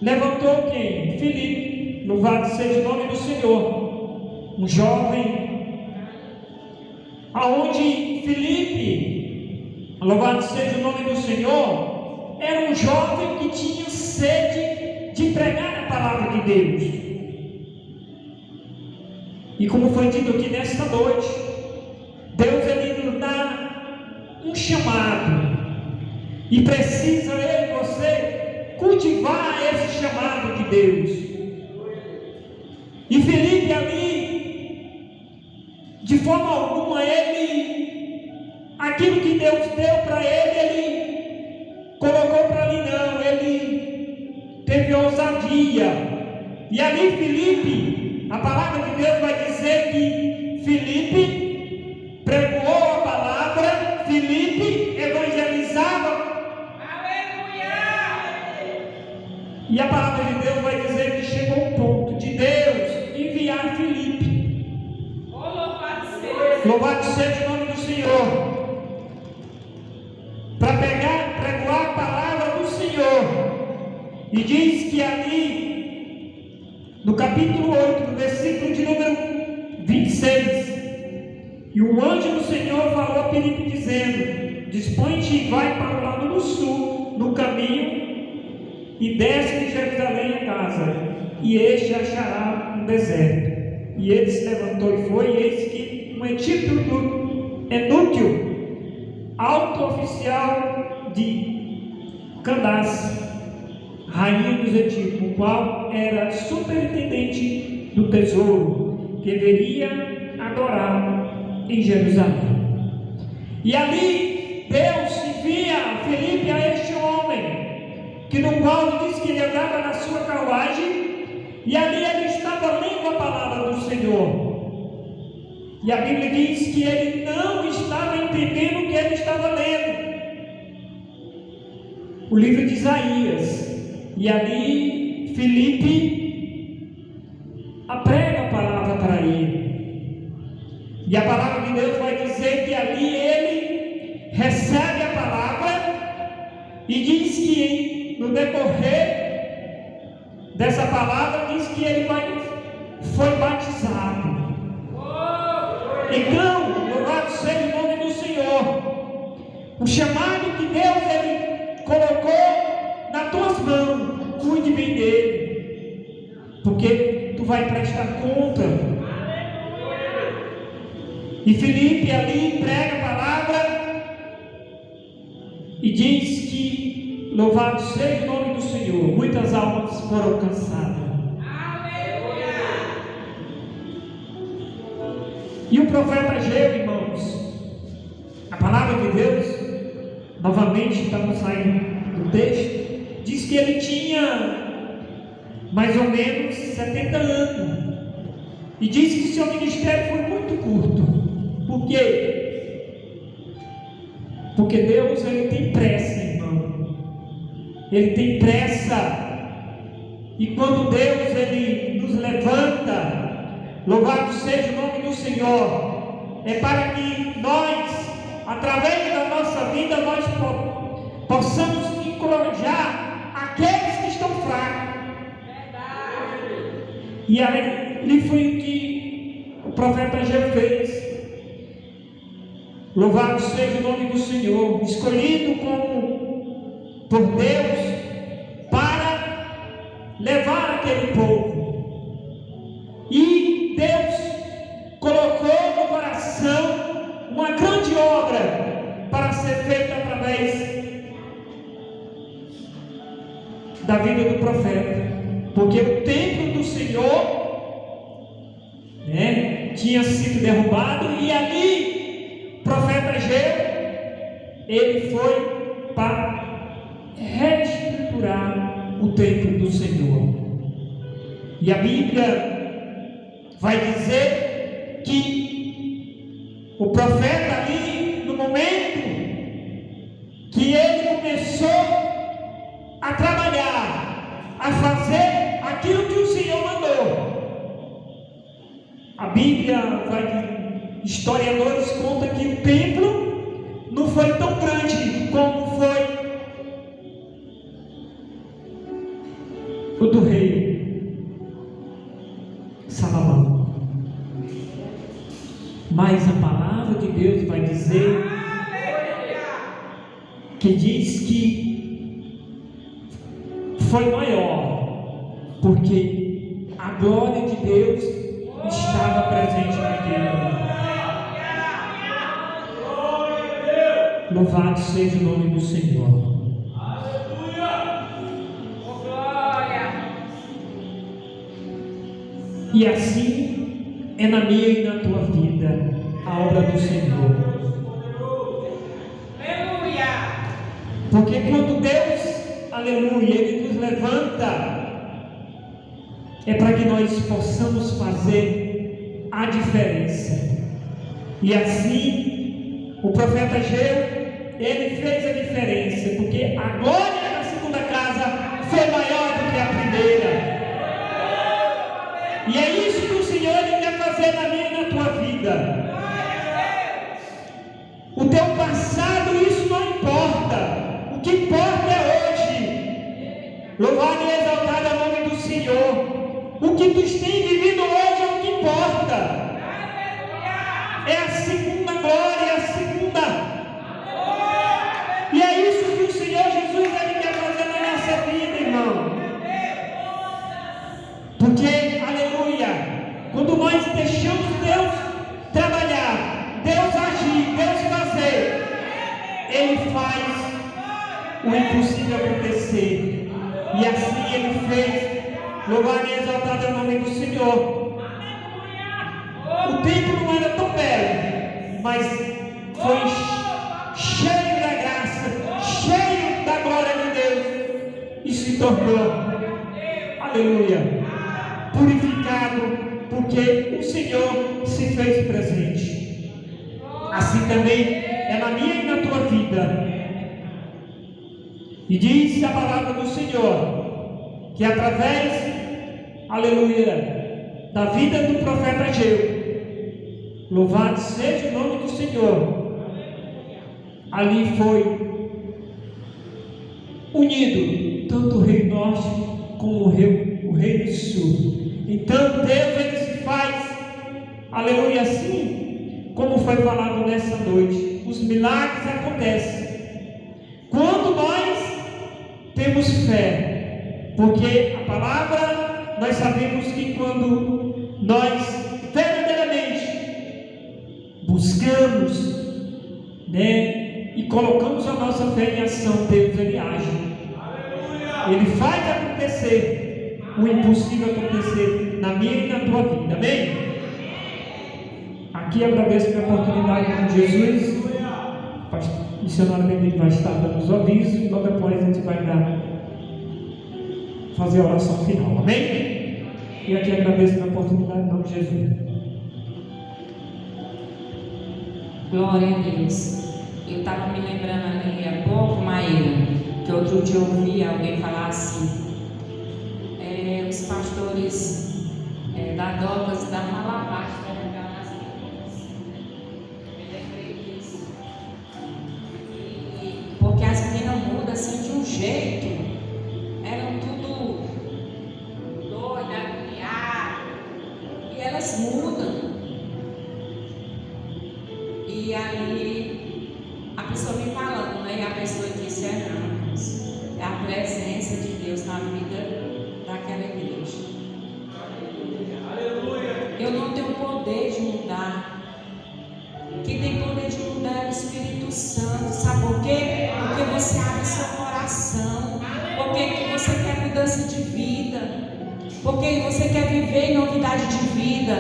levantou quem? Filipe, louvado seja o nome do Senhor, um jovem, aonde Filipe, louvado seja o nome do Senhor, era um jovem que tinha sede de pregar a palavra de Deus. E como foi dito aqui nesta noite, Deus ele nos dá um chamado, e precisa eu e você cultivar esse chamado de Deus. E Filipe ali, de forma alguma, aquilo que Deus deu para ele colocou para ali não, ele teve ousadia. E ali Filipe, a palavra de Deus vai dizer que Filipe pregou a palavra, Filipe evangelizava. E a palavra de Deus vai dizer que chegou o ponto de Deus enviar Filipe. Louvado seja o nome do Senhor. Para pregoar a palavra do Senhor. E diz que ali, no capítulo 8, no versículo de número 26, e o anjo do Senhor falou a Filipe dizendo: dispõe-te e vai para o lado do sul, no caminho, e desce de Jerusalém a casa, e este achará um deserto. E ele se levantou e foi, e eis que um etíope Enúquio, alto oficial de Candace, rainha dos etíopes, o qual era superintendente do tesouro, deveria adorar em Jerusalém. E ali Deus envia Filipe a este homem, que no qual diz que ele andava na sua carruagem, e ali ele estava lendo a palavra do Senhor. E a Bíblia diz que ele não estava entendendo o que ele estava lendo. O livro de Isaías. E ali Filipe prega a palavra para ele. E a palavra de Deus vai dizer que ali ele recebe a palavra e diz que no decorrer dessa palavra diz que ele foi batizado. Então, louvado seja o nome do Senhor. O chamado que Deus ele colocou nas tuas mãos, cuide bem dele, porque tu vai prestar conta. E Filipe ali prega a palavra e diz que louvado seja o nome do Senhor, muitas almas foram alcançadas. E o profeta Ageu, irmãos, a palavra de Deus, novamente estamos saindo do texto, diz que ele tinha mais ou menos 70 anos, e diz que seu ministério foi muito curto. Por quê? Porque Deus ele tem pressa, irmão, ele tem pressa, e quando Deus ele nos levanta, louvado seja o nome do Senhor, é para que nós, através da nossa vida, nós possamos encorajar aqueles que estão fracos. E ali foi o que o profeta Ageu fez. Louvado seja o nome do Senhor, escolhido por Deus para levar aquele povo. E Deus colocou no coração uma grande obra para ser feita através da vida do profeta, porque o templo do Senhor tinha sido derrubado, e ali o profeta Ageu ele foi para reestruturar o templo do Senhor. E a Bíblia vai dizer que o profeta ali, no momento que ele começou a Bíblia historiadores contam que o templo não foi tão grande como foi o do rei Salomão. Mas a palavra de Deus vai dizer que diz que foi maior, porque a glória de Deus estava presente naquele lugar. Louvado seja o nome do Senhor. E assim é na minha e na tua vida a obra do Senhor. Porque quando Deus, aleluia, Ele nos levanta, é para que nós possamos fazer a diferença. E assim, o profeta Ageu, ele fez a diferença, porque a glória da segunda casa foi maior do que a primeira. E é isso que o Senhor Ele quer fazer na minha e na tua vida. O teu passado, isso não importa. O que importa é hoje. Louvado e exaltado é o nome do Senhor. O que tu tens vivido hoje é o que importa. É a segunda glória, é a segunda. E é isso que o Senhor Jesus Ele quer fazer na nossa vida, irmão. Porque, aleluia, quando nós deixamos Deus trabalhar, Deus agir, Deus fazer, Ele faz o impossível acontecer. E assim Ele fez. Louvado e exaltado é o nome do Senhor. O templo não era tão belo, mas foi cheio da graça, cheio da glória de Deus, e se tornou, aleluia, purificado, porque o Senhor se fez presente. Assim também é na minha e na tua vida. E diz a palavra do Senhor que através, aleluia, da vida do profeta Ageu, louvado seja o nome do Senhor, ali foi unido tanto o rei norte como o rei do sul. Então Deus Ele se faz, aleluia, assim como foi falado nessa noite. Os milagres acontecem quando nós temos fé, porque a palavra, nós sabemos que quando nós verdadeiramente buscamos, e colocamos a nossa fé em ação, Deus Ele age. Ele faz acontecer o impossível acontecer na minha e na tua vida. Amém? Aqui agradeço a oportunidade com Jesus. O missionário Benedito vai estar dando os avisos e logo depois a gente vai fazer a oração final. Amém? E aqui agradeço a oportunidade em nome de Jesus. Glória a Deus. Eu estava me lembrando ali há pouco, Maíra, que outro dia eu ouvi alguém falar assim, os pastores da Docas da Malabate pregaram nas meninas. Eu lembrei disso. Porque as meninas mudam assim de um jeito, eram tudo doidas, agoniadas, e elas mudam. E ali a pessoa me falando, e a pessoa disse, não, é a presença de Deus na vida daquela igreja. Eu não tenho poder de mudar. Quem tem poder de mudar é o Espírito Santo. Sabe por quê? Porque você abre seu coração. Porque você quer mudança de vida. Porque você quer viver em novidade de vida.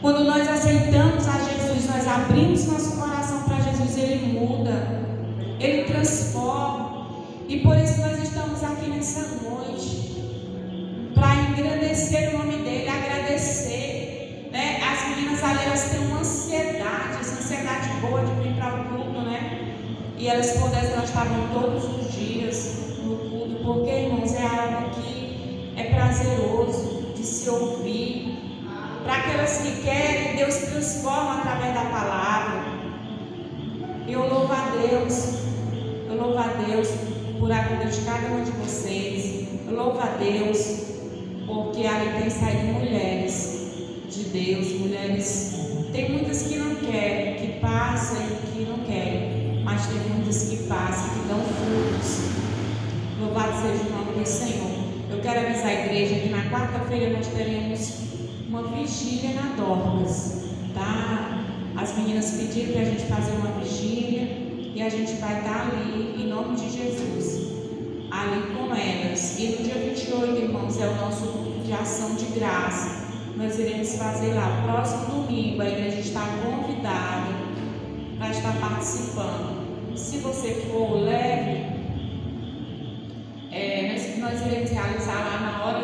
Quando nós aceitamos a Jesus, nós abrimos nosso coração para Jesus, Ele muda, Ele transforma. E por isso nós estamos aqui nessa noite, para engrandecer o nome dEle, agradecer, né? As meninas ali, elas têm uma ansiedade, essa ansiedade boa de vir para o culto, né? E elas estavam todos os dias no culto, porque, irmãos, é algo que é prazeroso de se ouvir. Para aquelas que querem, Deus transforma através da palavra. Eu louvo a Deus por a vida de cada um de vocês. Eu louvo a Deus porque ali tem saído mulheres de Deus, mulheres. Tem muitas que não querem, que passam e que não querem, mas tem muitas que passam, que dão frutos. Louvado seja o nome do Senhor. Eu quero avisar a igreja que na quarta-feira nós teremos uma vigília na Dorcas, tá? As meninas pediram para a gente fazer uma vigília e a gente vai estar ali, em nome de Jesus, ali com elas. E no dia 28, irmãos, é o nosso culto de ação de graça. Nós iremos fazer lá, próximo domingo. A igreja está convidada para estar participando. Se você for, leve. Nós iremos realizar lá na hora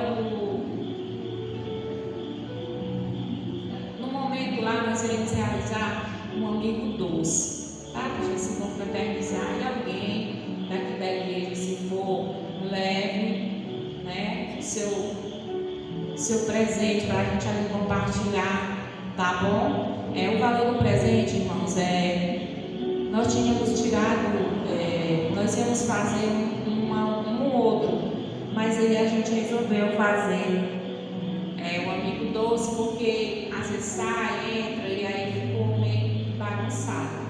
no momento lá, nós iremos realizar um amigo doce, tá? Para gente se confraternizar. E alguém daqui da igreja, se for, leve, né, o seu presente para a gente ali compartilhar, tá bom? O valor do presente, irmãos, nós tínhamos tirado, nós íamos fazer um outro, mas aí a gente resolveu fazer o amigo doce, porque às vezes sai, entra e aí ficou meio bagunçado.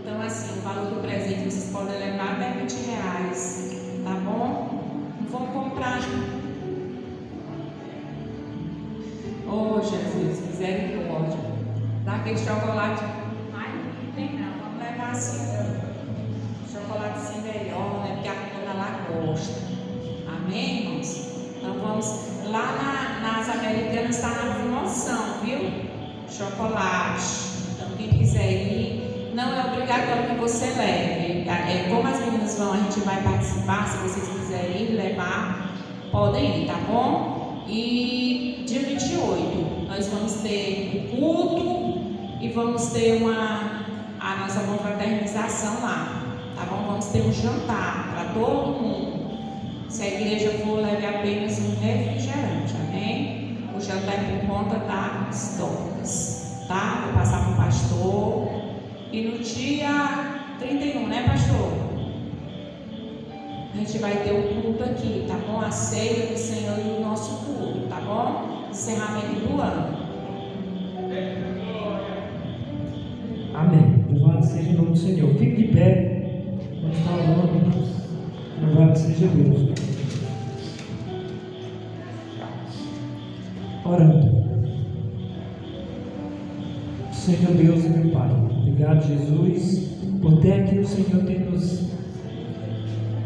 Então, assim, o valor do presente vocês podem levar até R$20, tá bom? Não vão comprar. Oh, Jesus, misericórdia. Dá aquele chocolate. Ai, não tem não. Vamos levar assim. Chocolatezinho melhor, né? Porque a dona lá gosta. Amém, irmãos? Então vamos. Lá nas Americanas está na promoção, viu? Chocolate. Então quem quiser ir, não é obrigatório que você leve. Como as meninas vão, a gente vai participar. Se vocês quiserem ir, levar, podem ir, tá bom? E dia 28 nós vamos ter o culto e vamos ter a nossa confraternização lá, tá bom? Vamos ter um jantar para todo mundo. Se a igreja for, leve apenas um refrigerante, amém? O jantar é por conta das Dorcas, tá? Vou passar para o pastor. E no dia 31, né, pastor? A gente vai ter o culto aqui, tá bom? A ceia do Senhor e o nosso culto, tá bom? Encerramento do ano. Amém. Louvado seja o nome do Senhor. Fique de pé. Nós falamos. Louvado seja Deus. Orando. Senhor Deus e meu Pai, obrigado, Jesus, por até aqui o Senhor ter nos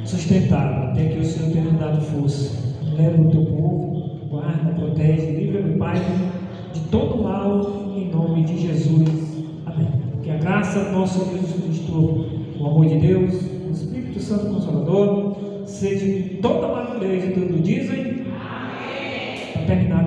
sustentado, até que o Senhor ter nos dado força. Leva o teu povo, guarda, protege, livra, meu Pai, de todo mal, em nome de Jesus. Amém. Que a graça do nosso Deus Jesus Cristo, o amor de Deus, o Espírito Santo Consolador, seja de toda a igreja, todos dizem. Amém. Para terminar